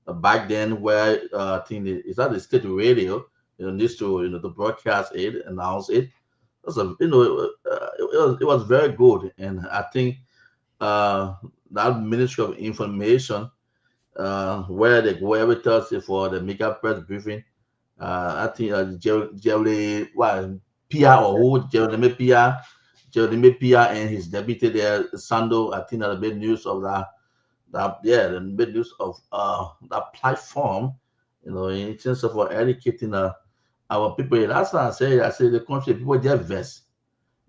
back then where I think it's at the state radio, needs to to broadcast it, announce it. It was very good, and I think that Ministry of Information, where they go every Thursday for the mega press briefing. I think Jeremy Pia or who Jeremy Pia and his deputy there, Sando. I think that made news of the made news of that platform. In terms of educating our people. Last time I said the country people just vest.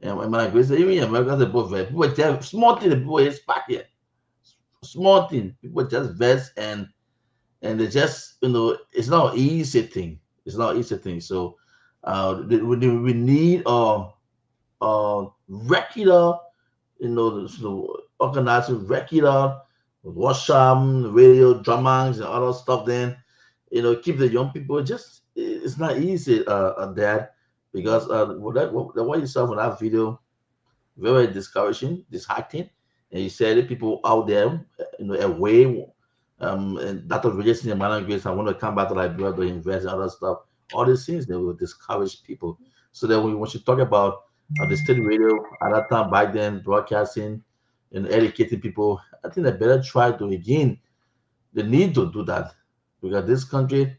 And when I go say even in America, they both vest. People just small thing. The people is back here. Small thing. People just vest and they just it's not an easy thing. It's not an easy thing. So we need regular, organizing regular workshop, radio, drummings, and other stuff. Then, keep the young people. Just it's not easy, Dad, because what you saw from that video, very disheartening. And you said people out there, away, and that was really in the grace. I want to come back to Liberia to invest and other stuff. All these things they will discourage people. So that when you talk about the state radio at that time back then, broadcasting and educating people, I think they better try to again. They need to do that because this country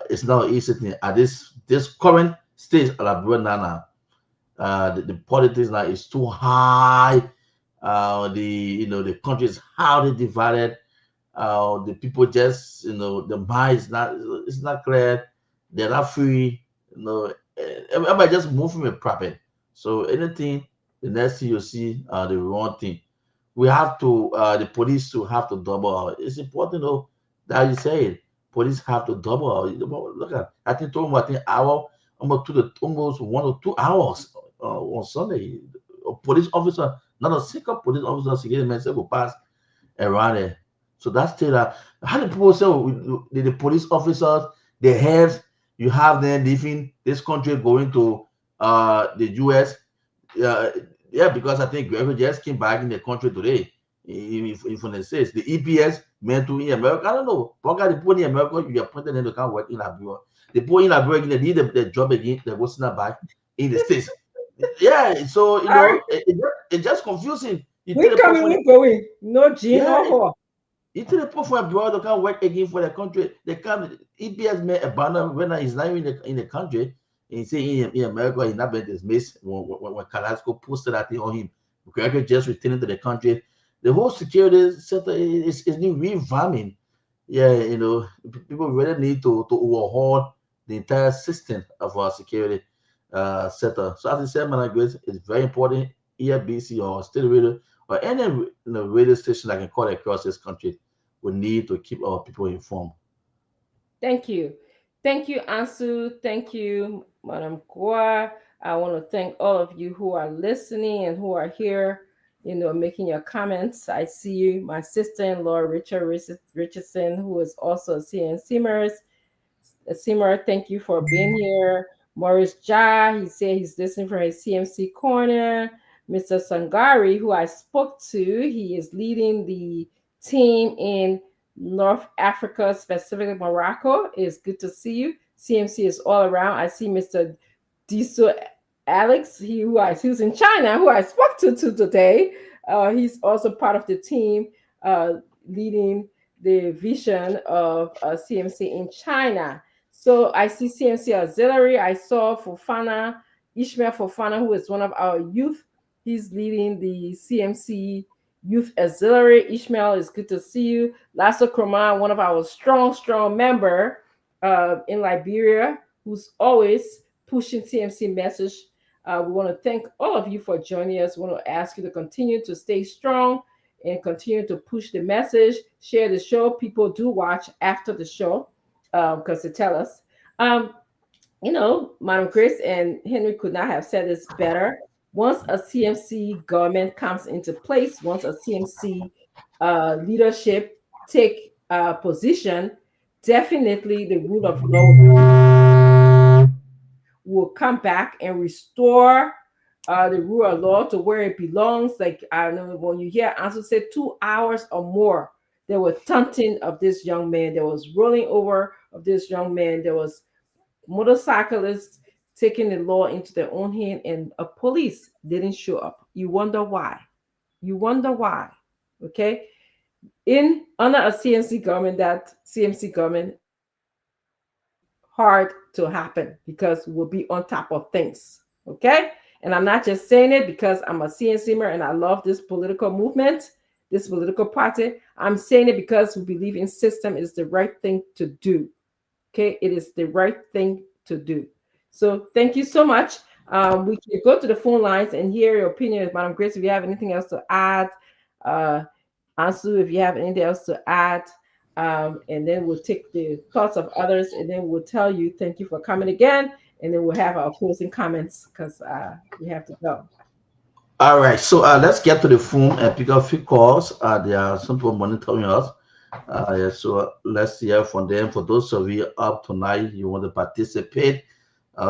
is not easy thing. At this current stage of Liberia now, the politics now is too high. The country is highly divided. The people just the mind is not it's not clear. They're not free. Everybody just moving with profit. So anything the next thing you see the wrong thing. We have to the police to have to double out. It's important though that you say it. Police have to double out. Look at I think hour almost 1 or 2 hours on Sunday. A police officer, not a single police officer, security man will pass around there. So that's still how the people say the police officers, the heads, you have them leaving this country going to the US. Yeah, because I think Gregory just came back in the country today. If it says the EPS meant to in America, I don't know. Because the people in America, you are putting them to come work in Liberia. The people in Liberia, they need the job again. They're going back in the States. Yeah, so it's just confusing. We coming, we going. No G, no ho. You tell the people from abroad they can't work again for the country. They can't. EPS made a banner when he's not even in the country. And he say in America he's not been dismissed when Carrasco posted that thing on him. Gregory just returning to the country. The whole security center is new revamping. Yeah, people really need to overhaul the entire system of our security sector. So as I said, man, it's very important. EFBC or state radio or any radio station that can call across this country, we need to keep our people informed. Thank you. Thank you, Ansu. Thank you, Madam Kwa. I want to thank all of you who are listening and who are here, making your comments. I see you, my sister-in-law, Richardson, who is also a CNC Simmer. Thank you for being here. Maurice Ja, he said he's listening from his CMC corner. Mr. Sangari, who I spoke to, he is leading the team in North Africa, specifically Morocco. It's good to see you. CMC is all around. I see Mr. Diso Alex, who's in China, who I spoke to today. He's also part of the team leading the vision of CMC in China. So I see CMC Auxiliary. I saw Ishmael Fofana, who is one of our youth. He's leading the CMC Youth Auxiliary. Ishmael, it's good to see you. Lasso Kroma, one of our strong member in Liberia, who's always pushing CMC message. We want to thank all of you for joining us. We want to ask you to continue to stay strong and continue to push the message. Share the show. People do watch after the show because they tell us. Madam Grace and Henry could not have said this better. Once a CMC government comes into place, once a CMC leadership take position, definitely the rule of law will come back and restore the rule of law to where it belongs. Like, I know when you hear Ansel say 2 hours or more, there was taunting of this young man. There was rolling over of this young man. There was motorcyclists taking the law into their own hand, and a police didn't show up. You wonder why. Okay? Under a CMC government, that CMC government hard to happen because we'll be on top of things. Okay? And I'm not just saying it because I'm a CNCmer and I love this political movement, this political party. I'm saying it because we believe in system is the right thing to do. Okay? It is the right thing to do. So thank you so much. We can go to the phone lines and hear your opinion, Madam Grace. If you have anything else to add, uh, Ansu, if you have anything else to add, and then we'll take the thoughts of others, and then we'll tell you thank you for coming again, and then we'll have our closing comments because we have to go. All right, so let's get to the phone and pick up a few calls. There are some people monitoring us. Yeah, so let's hear from them. For those of you up tonight, you want to participate,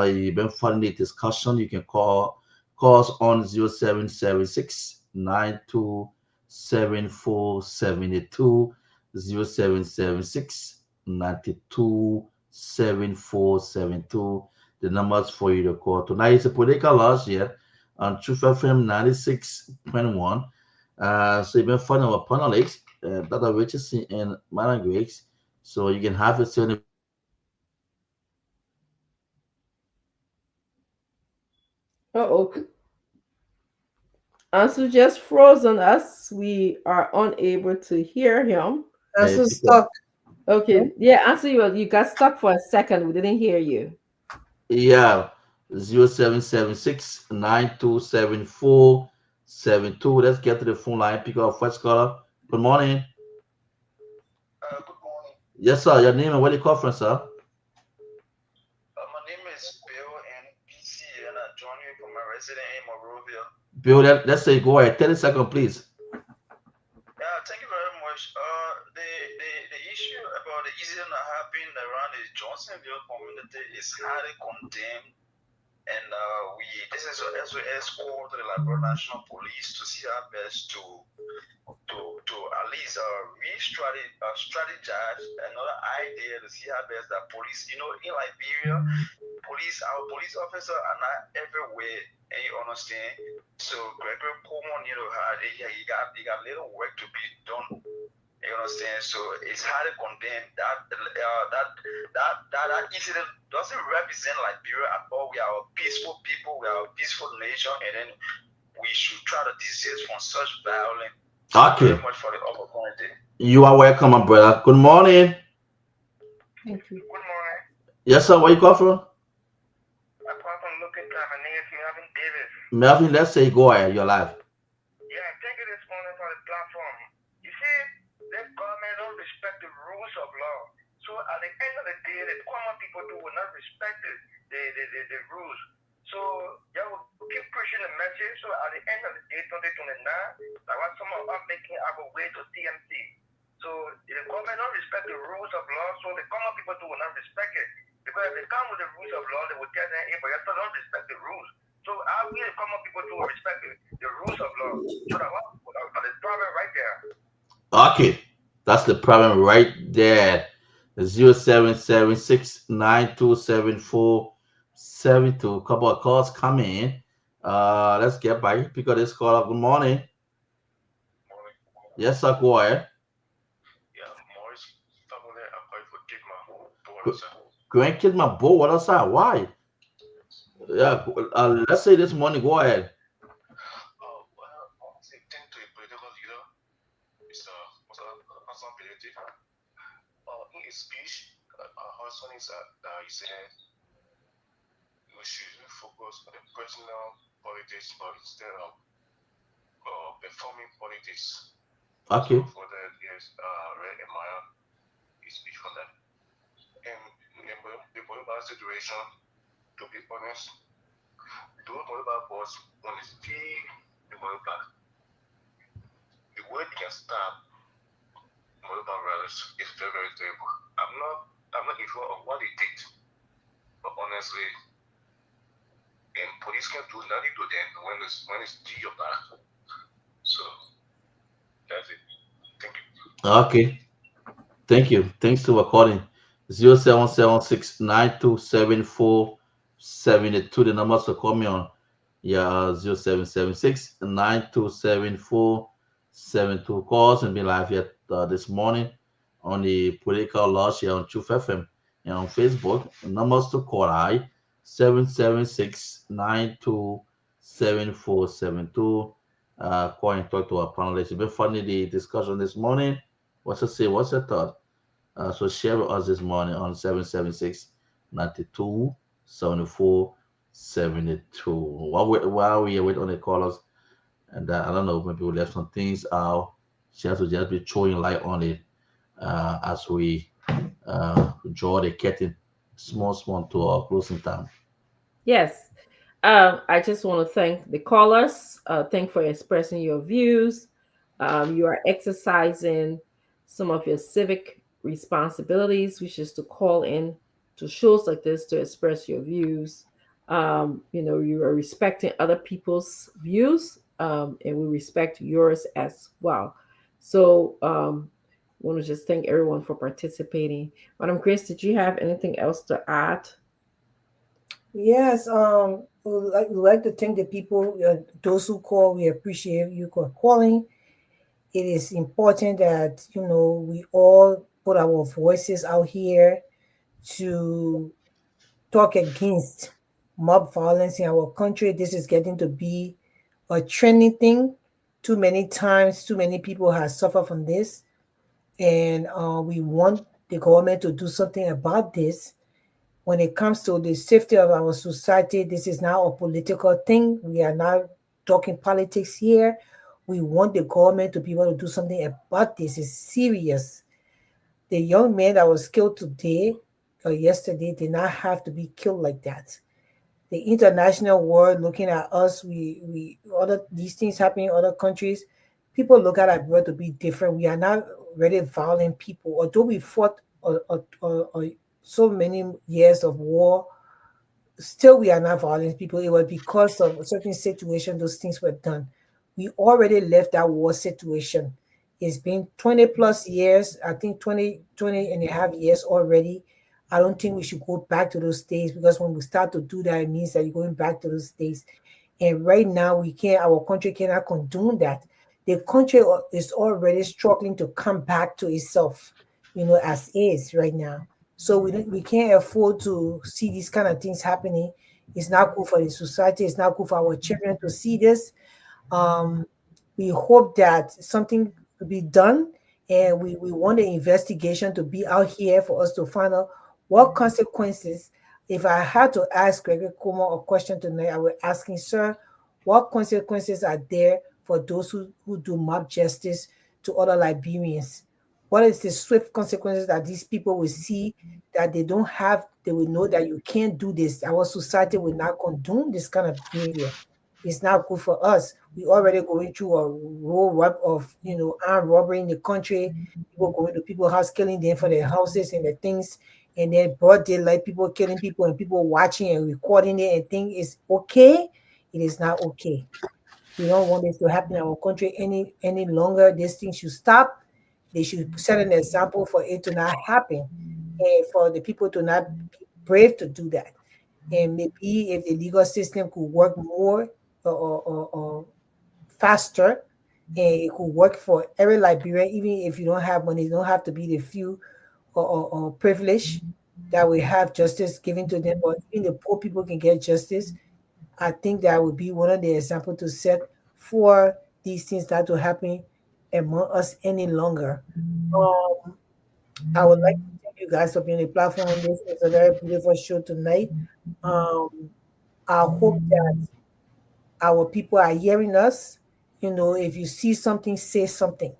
you've been following the discussion, you can call us on 0776 927472, 0776 927472. The numbers for you to call. Tonight is a political lounge here on Truth FM 96.1. So you've been following our panelists, Dr. Richardson and Madam Griggs. So you can have it soon. Uh-oh. Ansu just froze on us. We are unable to hear him. Ansu stuck. Okay. Yeah, Ansu, you got stuck for a second. We didn't hear you. Yeah. 0776 927472. Let's get to the phone line. Pick up first caller. Good morning. Good morning. Yes, sir. Your name and where you call from, sir? My name is Bill and BC, and I join you from my resident in Monrovia. Bill, let's say go ahead. 30 seconds, please. Yeah, thank you very much. The issue about the incident that happened around the Johnsonville community is highly condemned. And this is an SOS call to the Liberia National Police to see our best to at least strategize another idea to see how best that police, in Liberia, our police officers are not everywhere, and you understand. So Gregory Coleman, he got little work to be done. You understand? So it's hard to condemn that incident doesn't represent Liberia at all. We are a peaceful people, we are a peaceful nation, and then we should try to desist from such violence. Thank you very much for the opportunity. You are welcome, my brother. Good morning. Thank you. Good morning. Yes, sir. Where you call from? I call from looking at my name is Melvin Davis. Melvin, let's say go ahead. You're live. Yeah, thank you this morning for the platform. You see, this government don't respect the rules of law. So at the end of the day, the common people will not respect the rules. So you will keep pushing the message. So at the end of the day, 2029, like what some of us making our way to TMC. So the government don't respect the rules of law, so the common people will not respect it. Because if they come with the rules of law, they will tell them, hey, but you still don't respect the rules. So how we the common people to respect the rules of law? So that's the problem right there. Okay, that's the problem right there. 0776 927472. Couple of calls coming in. Let's get by. Pick up this call up. Good morning. Morning. Yes, sir. Go ahead. Yeah, Morris, I'm going for Kidma. Grandkid, my boy. What else? Why? Yeah. Let's say this morning. Go ahead. Well, I say thank to a political leader, Mr. Hassan Belete. In his speech, our son is that he said we should focus on the personal politics, but instead of performing politics. Okay. So for that, yes, really admire his speech for that. And in the political situation, to be honest, those political boss on the speed, the political, the way they can stop political rallies is very, very terrible. I'm not sure of what they did, but honestly, and police can do nothing to them when it's to your back. So that's it. Thank you. Okay. Thank you. Thanks to recording. 0776 927472. The numbers to call me on. Yeah, 0776 927472. Calls and be live here this morning on the Political Lounge here on Truth FM and on Facebook. The numbers to call I 776 927472. Call and talk to our panelists. It's been funny the discussion this morning. What's your say? What's your thought? So share with us this morning on 776 92 7472. While we wait on the callers, and I don't know, maybe we left some things out. She has to just be throwing light on it as we draw the curtain small to our closing time. Yes. I just want to thank the callers. Thank for expressing your views. You are exercising some of your civic responsibilities, which is to call in to shows like this to express your views. You are respecting other people's views, and we respect yours as well. So, I want to just thank everyone for participating. Madam Grace, did you have anything else to add? Yes, we like to thank the people, those who call. We appreciate you for calling. It is important that we all put our voices out here to talk against mob violence in our country. This is getting to be a trending thing. Too many times, too many people have suffered from this, and we want the government to do something about this. When it comes to the safety of our society, this is now a political thing. We are not talking politics here. We want the government to be able to do something about this. It's serious. The young man that was killed today or yesterday did not have to be killed like that. The international world looking at us, we other these things happening in other countries. People look at our world to be different. We are not really violent people, although we fought so many years of war. Still, we are not violent people. It was because of a certain situation those things were done. We already left that war situation. It's been 20 plus years, I think 20 and a half years already. I don't think we should go back to those days, because when we start to do that, it means that you're going back to those days. And right now, our country cannot condone that. The country is already struggling to come back to itself, as is right now. So we can't afford to see these kind of things happening. It's not good for the society. It's not good for our children to see this. Um, we hope that something will be done, and we want the investigation to be out here for us to find out what consequences. If I had to ask Gregory Como a question tonight, I would ask him, sir, what consequences are there for those who do mob justice to other Liberians? What is the swift consequences that these people will see, that they will know that you can't do this. Our society will not condone this kind of behavior. It's not good for us. We already going through a roll up of armed robbery in the country. People going to people's house, killing them for their houses and their things, and then broad daylight, people killing people and people watching and recording it and think it's okay. It is not okay. We don't want this to happen in our country any longer. These things should stop. They should set an example for it to not happen, and for the people to not be brave to do that. And maybe if the legal system could work more or faster, and it could work for every Liberian, even if you don't have money, you don't have to be the few or privileged that will have justice given to them, but even the poor people can get justice. I think that would be one of the examples to set for these things not to happen among us any longer. Um, I would like to thank you guys for being on the platform. This is a very beautiful show tonight. Um, I hope that our people are hearing us. If you see something, say something.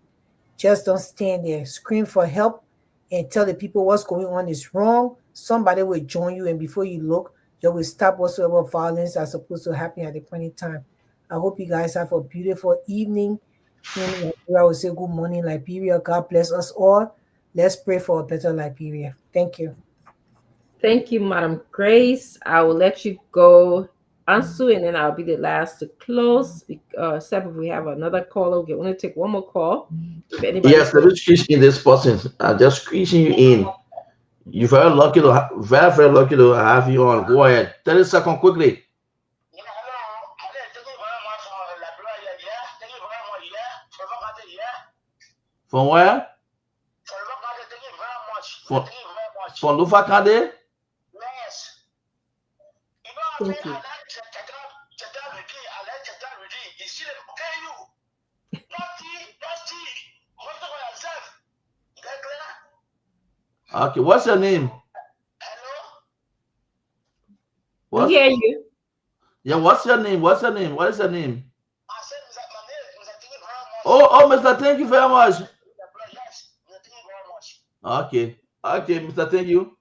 Just don't stand there. Scream for help and tell the people what's going on is wrong. Somebody will join you, and before you look, you will stop whatsoever violence are supposed to happen at the point in time. I hope you guys have a beautiful evening in Liberia. I will say good morning, Liberia. God bless us all. Let's pray for a better Liberia. Thank you. Thank you, Madam Grace. I will let you go, Ansu, and then I'll be the last to close. Except if we have another caller, we're going to take one more call. If anybody, Yes, let me squeeze in this person. I'm just squeezing you in. You're very lucky very, very lucky to have you on. Go ahead. 30 seconds quickly. From where? From Lufakade? Yes. thank you. Okay, what's your name? We What's hear you. yeah? What's your name? What's your name? What is your name? I said, my name is Mr. Thank you very much. Oh, Mister, thank you very much. Yes, Mr. Thank you very much. Okay, okay, Mister, thank you.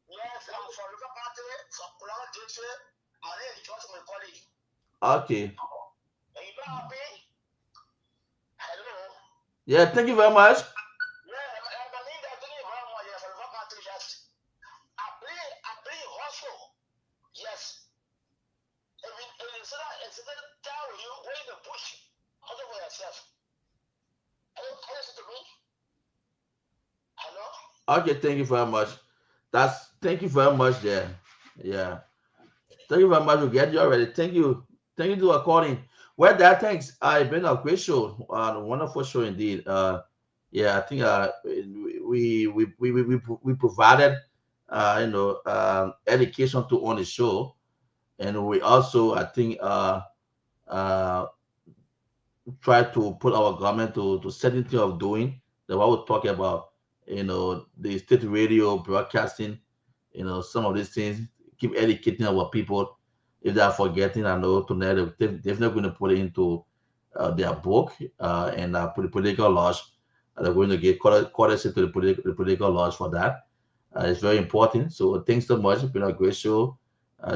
Yes, I'm from River Party, from Pulau District. My name is George, my colleague. Okay, And you know happy? Hello. yeah, thank you very much. Yeah, my name is Thank you very much. Yes, from River Party, yes. I play hustle. Yes. Instead of down with you, way in the bush, hustle for yourself. Are you listen to me? Hello? Okay, thank you very much. Thank you very much there. Yeah. Thank you very much. We get you already. Thank you. Thank you to according. Well, that thanks. It's been a great show. Wonderful show indeed. Yeah, I think we provided education to on the show, and we also I think uh try to put our government to certain thing of doing that what we're talking about, the state radio broadcasting, some of these things, keep educating our people. If they are forgetting, I know tonight they're definitely going to put it into their book and put the political laws. They're going to get courtesy to the political laws for that. It's very important. So thanks so much. It's been a great show.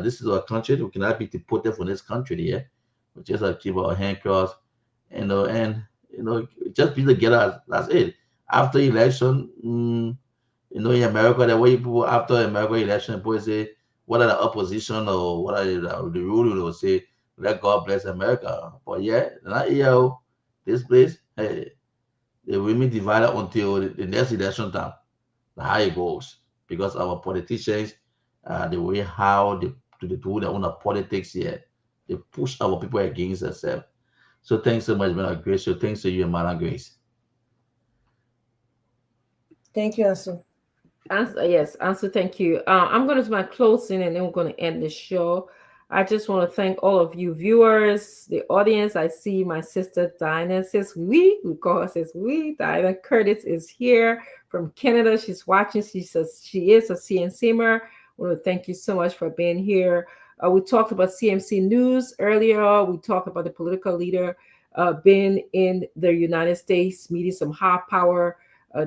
This is our country. We cannot be deported from this country here. We just keep our hand crossed, and just be together. That's it. After election, in America, the way people after America election, people say, "What are the opposition or what are the rule?" They will say, "Let God bless America." But yeah, not here. This place, hey, they remain divided until the next election time. How it goes because our politicians, the way how they do their own politics here, they push our people against themselves. So thanks so much, man. Grace. So thanks to you, Madam Grace. Thank you, Ansu. Yes, answer. Thank you. I'm going to do my closing and then we're going to end the show. I just want to thank all of you viewers, the audience. I see my sister Dinah says we call her says we. Dinah Curtis is here from Canada. She's watching. She says she is a CNCmer. I want to thank you so much for being here. We talked about CMC news earlier. We talked about the political leader being in the United States, meeting some high power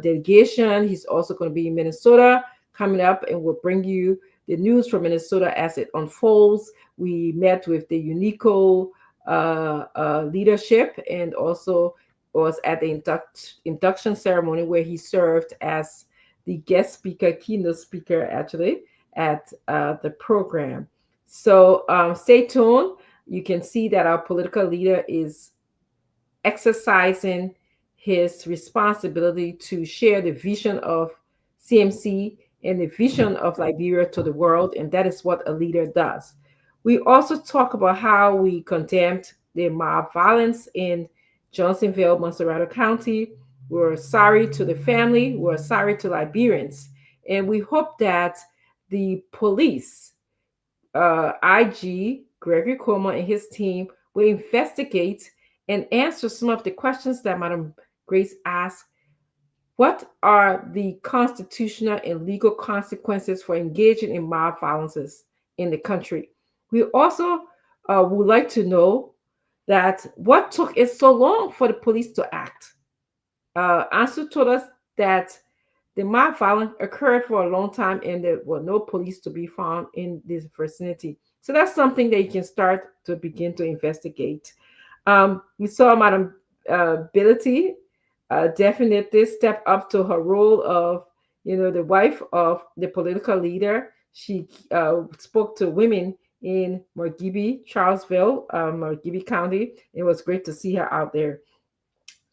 delegation. He's also going to be in Minnesota coming up, and we'll bring you the news from Minnesota as it unfolds. We met with the UNICO leadership and also was at the induction ceremony where he served as the guest speaker, keynote speaker, actually, at the program. So stay tuned. You can see that our political leader is exercising his responsibility to share the vision of CMC and the vision of Liberia to the world, and that is what a leader does. We also talk about how we condemned the mob violence in Johnsonville, Monserrato County. We're sorry to the family. We're sorry to Liberians. And we hope that the police, IG, Gregory Cuomo and his team will investigate and answer some of the questions that Madam Grace asked. What are the constitutional and legal consequences for engaging in mob violences in the country? We also would like to know that what took it so long for the police to act. Ansu told us that the mob violence occurred for a long time and there were no police to be found in this vicinity. So that's something that you can start to begin to investigate. We saw Madam Ability definitely step up to her role of, the wife of the political leader. She spoke to women in Margibi, Charlesville, Margibi County. It was great to see her out there.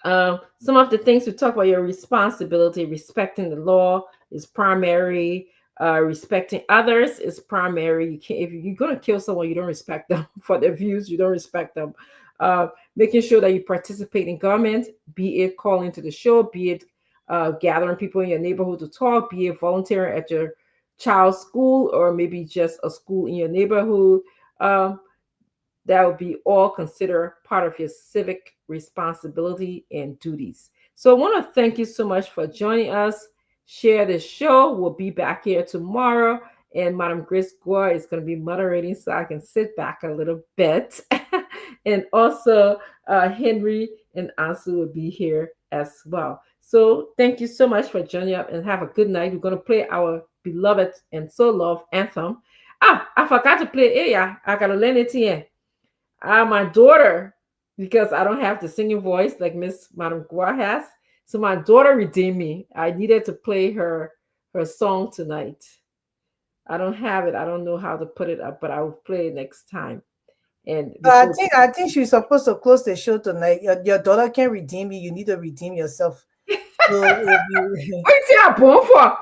Some of the things we talk about: your responsibility, respecting the law is primary. Respecting others is primary. You can't, if you're going to kill someone, you don't respect them for their views. You don't respect them. Making sure that you participate in government, be it calling to the show, be it gathering people in your neighborhood to talk, be it volunteering at your child's school, or maybe just a school in your neighborhood. That would be all considered part of your civic responsibility and duties. So I want to thank you so much for joining us. Share this show. We'll be back here tomorrow and Madam Grace Gore is going to be moderating, so I can sit back a little bit. And also, Henry and Ansu will be here as well. So thank you so much for joining up, and have a good night. We're going to play our beloved and so loved anthem. I forgot to play it. Yeah, I got to learn it here. My daughter, because I don't have the singing voice like Miss Madam Gua has, so my daughter redeemed me. I needed to play her song tonight. I don't have it. I don't know how to put it up, but I will play it next time. And I think she's supposed to close the show tonight. Your daughter can redeem you. You need to redeem yourself. So if you what's that born for?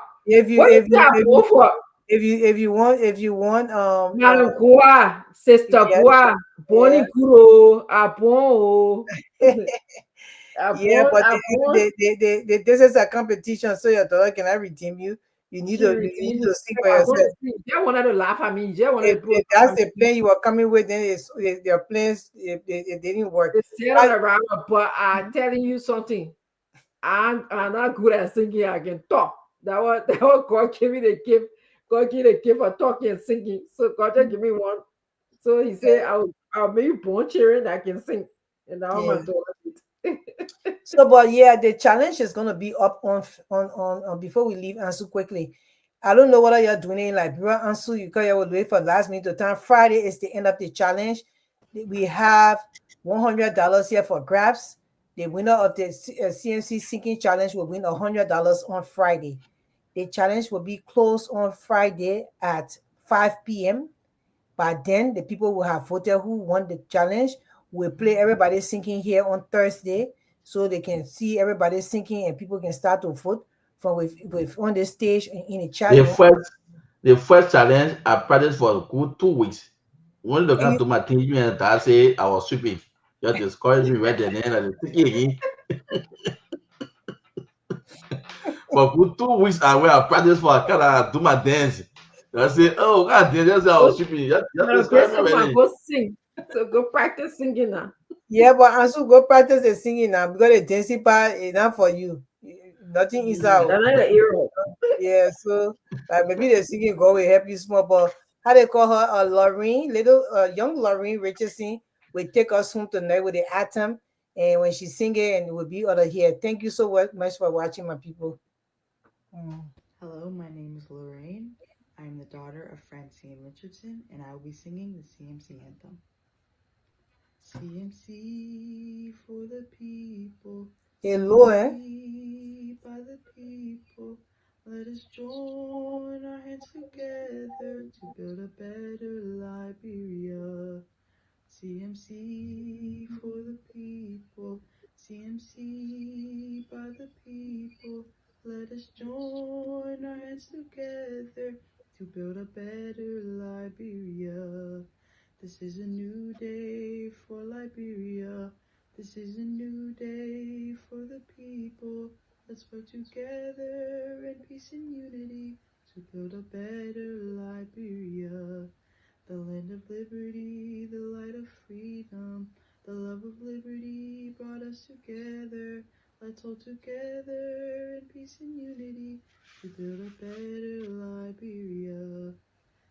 If you want Madam Gua, Sister Gua, Bonnie Guru, Abon. Yeah, but this is a competition, so your daughter cannot redeem you. You need to sing for yourself. They wanted to laugh at me. If that's the plan you were coming with, then their plans it didn't work. Around, but I'm telling you something. I'm not good at singing. I can talk. That was God gave me the gift. God gave the gift of talking and singing. So God just give me one. So He said, "I'll make you born children that can sing." And now my daughter. So, but yeah, the challenge is gonna be up on before we leave Ansu quickly. I don't know what you're doing in Liberia, Ansu. You will wait for last minute of time. Friday is the end of the challenge. We have $100 here for grabs. The winner of the CMC Sinking Challenge will win $100 on Friday. The challenge will be closed on Friday at 5 p.m. By then, the people will have voted who won the challenge. We'll play everybody sinking here on Thursday, so they can see everybody sinking and people can start to vote from with on the stage in the challenge. The first challenge I practiced for a good 2 weeks. When they come to my team and I say I was sweeping, just discouraged me right then and again. For good 2 weeks, I practiced for I kind do my dance. I say, oh God, that's how I was sweeping. Go sing. So go practice singing now. Yeah, but also go practice the singing now because the dancing part is not for you. Nothing is out. Yeah, so maybe the singing God will help you small. But how they call her, Lorraine, young Lorraine Richardson will take us home tonight with the anthem, and when she sing it, and it will be other here. Thank you so much for watching, my people. Hello, my name is Lorraine. I'm the daughter of Francine Richardson, and I will be singing the CMC anthem. CMC for the people. Hello, CMC by the people. Let us join our hands together to build a better Liberia. CMC for the people. CMC by the people. Let us join our hands together to build a better Liberia. This is a new day for Liberia. This is a new day for the people. Let's work together in peace and unity to build a better Liberia. The land of liberty, the light of freedom, the love of liberty brought us together. Let's hold together in peace and unity to build a better Liberia.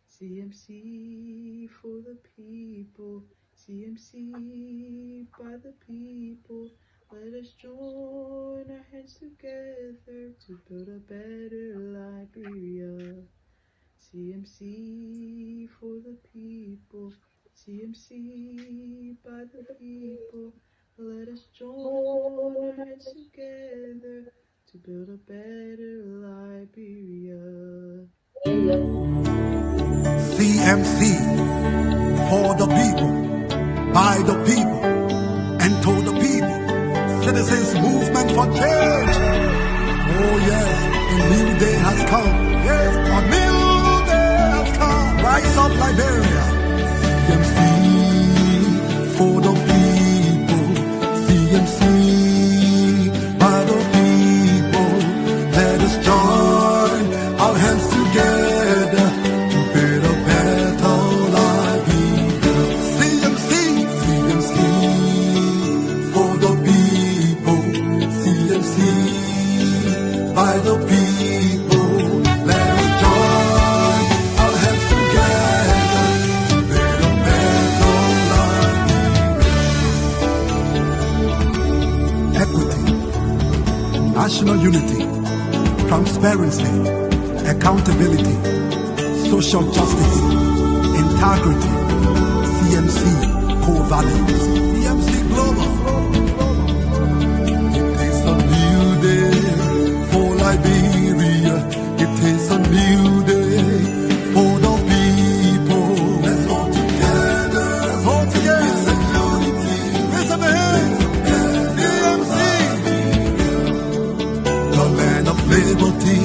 CMC for the people, CMC by the people. Let us join our hands together to build a better Liberia. CMC for the people, CMC by the people. Let us join our hands together to build a better Liberia. CMC for the people, by the people, and to the people. Citizens Movement for Change. Oh yes, a new day has come. Yes, a new day has come. Rise up, Liberia. CMC for the people. CMC by the people. Let us join our hands together to build a better Liberia. CMC, CMC for the people. CMC by the people. Let us join our national unity, transparency, accountability, social justice, integrity, CMC core values. CMC Global. It is a new day for Liberia. It is a new day for the people. Let's all together. Let's all together. It's a unity. Raise up your hands. CMC. The land of liberty,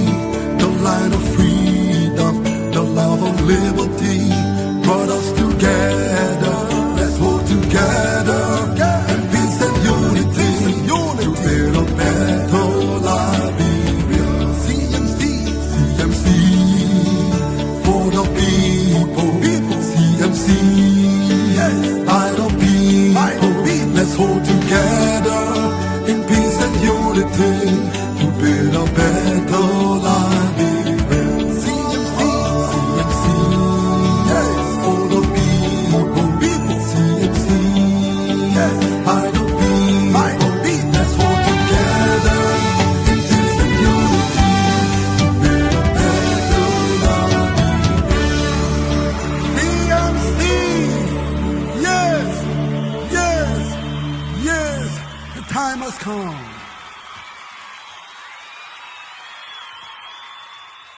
the land of freedom, the love of liberty brought us together. Let's hold together in peace and unity to build a better Liberia. CMC, CMC for the people. CMC by the people. Let's hold together in peace and unity to build a better Liberia. CMC, CMC for the people. CMC by the people. Let's hold together in peace and unity to build a better Liberia. CMC, yes, yes, yes, the time has come.